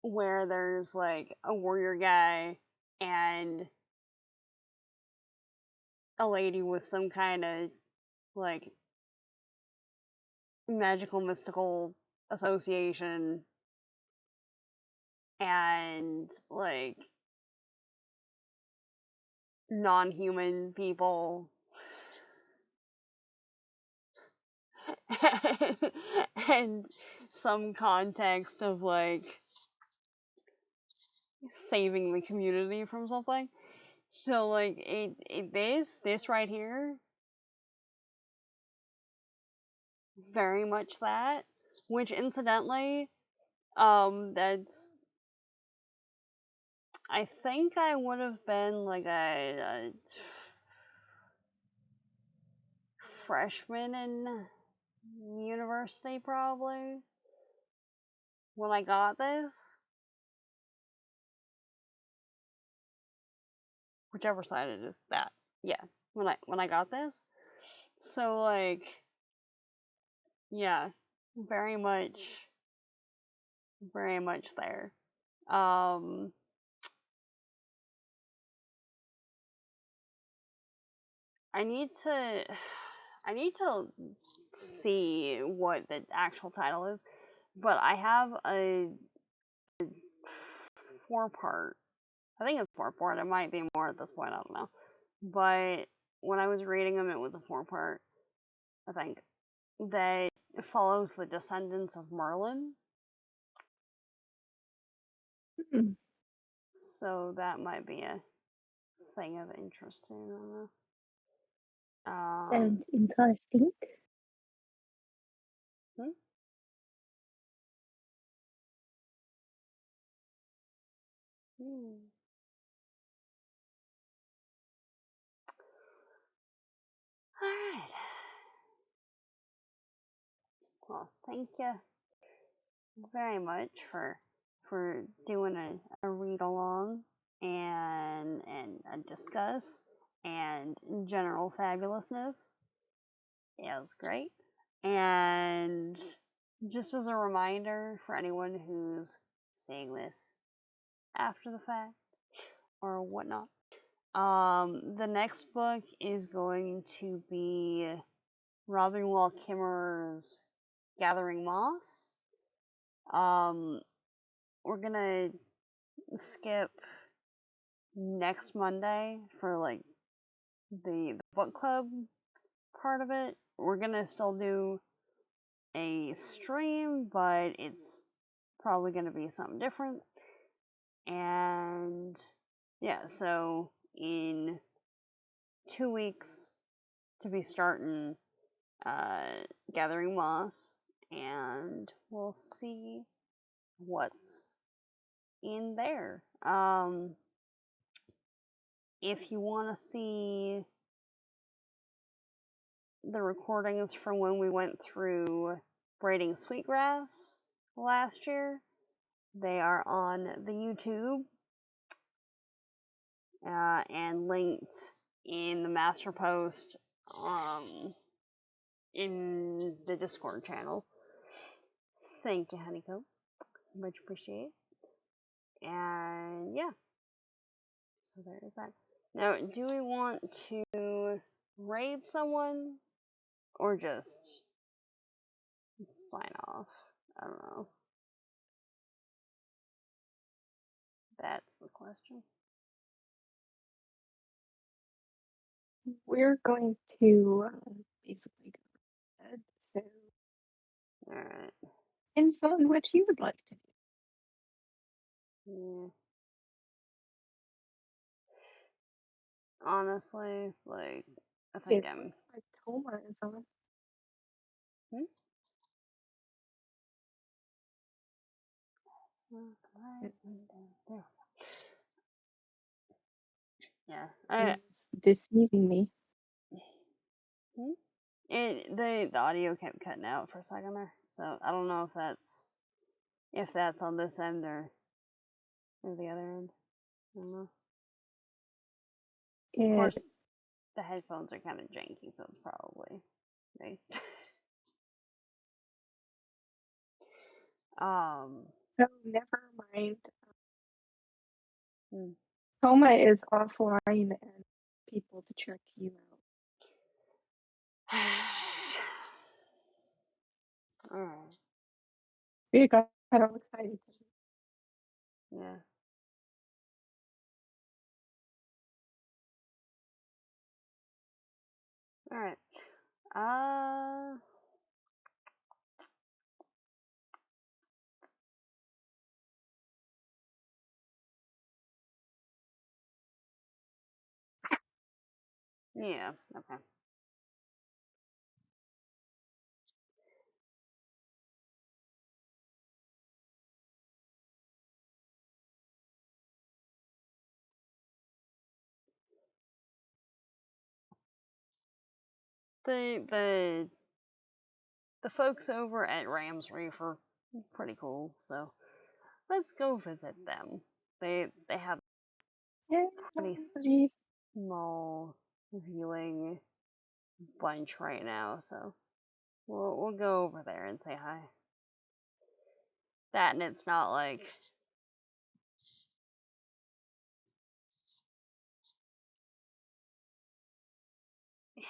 where there's like a warrior guy and a lady with some kind of like magical mystical association and like non-human people and some context of like saving the community from something. So like this right here, very much that, which incidentally, that's, I think I would have been like a freshman in university probably when I got this. Whichever side it is, that, yeah, when I got this. So like, yeah, very much there. I need to see what the actual title is, but I have a 4-part. I think it's 4-part. It might be more at this point. I don't know. But when I was reading them, it was a 4-part. I think that follows the descendants of Merlin. Hmm. So that might be a thing of interest. I don't know. Sounds interesting. Hmm? Alright. Well, thank you very much for doing a read along and a discuss and general fabulousness. Yeah, it was great. And just as a reminder for anyone who's seeing this after the fact or whatnot, the next book is going to be Robin Wall Kimmerer's Gathering Moss. We're gonna skip next Monday for like the book club part of it. We're gonna still do a stream, but it's probably gonna be something different. And yeah, so in 2 weeks to be starting Gathering Moss, and we'll see what's in there. If you want to see the recordings from when we went through braiding sweetgrass last year, they are on the YouTube and linked in the master post in the Discord channel. Thank you, Honeycomb. Much appreciate. And yeah, so there's that. Now, do we want to raid someone or just sign off? I don't know. That's the question. We're going to basically go to bed, so Alright. depends on what you would like to do. Yeah. Honestly, like, I think It I'm. looks like Toma is on. It's not the right window. There. Yeah. It's deceiving me. The audio kept cutting out for a second there, so I don't know if that's on this end or the other end. I don't know. Of course, the headphones are kind of janky, so it's probably me. So never mind. Hmm. Toma is offline and people to check you out. Alright. We got all excited. Yeah. Alright. Yeah, okay. The folks over at Ram's Reef are pretty cool, so let's go visit them. They have Yeah, a pretty small viewing bunch right now, so we'll go over there and say hi. That, and it's not like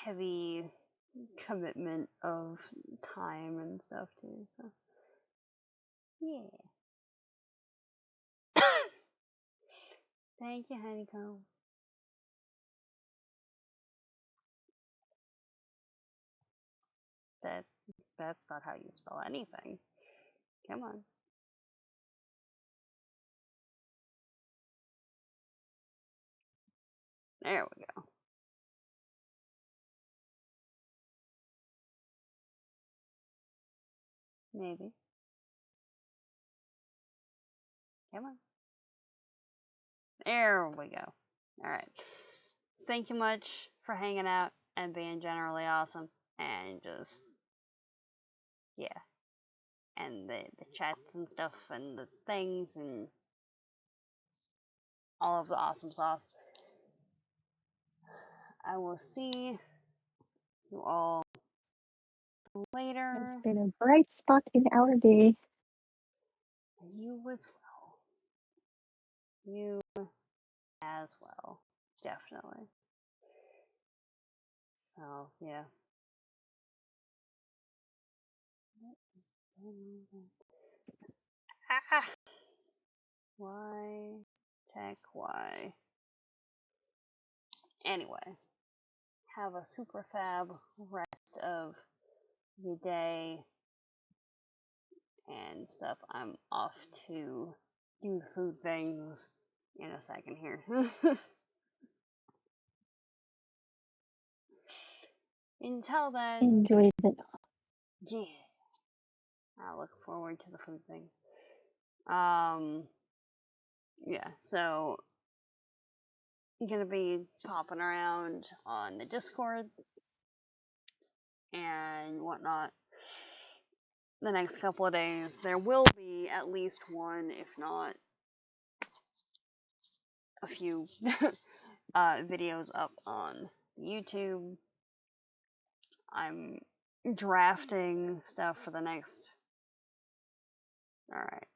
heavy commitment of time and stuff too, so yeah. Thank you, Honeycomb. That's not how you spell anything. Come on. There we go. Maybe. Come on. There we go. Alright. Thank you much for hanging out and being generally awesome and just yeah, and the chats and stuff and the things and all of the awesome sauce. I will see you all later. It's been a bright spot in our day. You as well. You as well. Definitely. So, yeah. Ah! Why? Tech, why? Anyway, have a super fab rest of the day and stuff. I'm off to do food things in a second here. Until then, Enjoy it. yeah, I look forward to the food things. Yeah, so I'm gonna be popping around on the Discord and whatnot the next couple of days. There will be at least one, if not a few, videos up on YouTube. I'm drafting stuff for the next. Alright.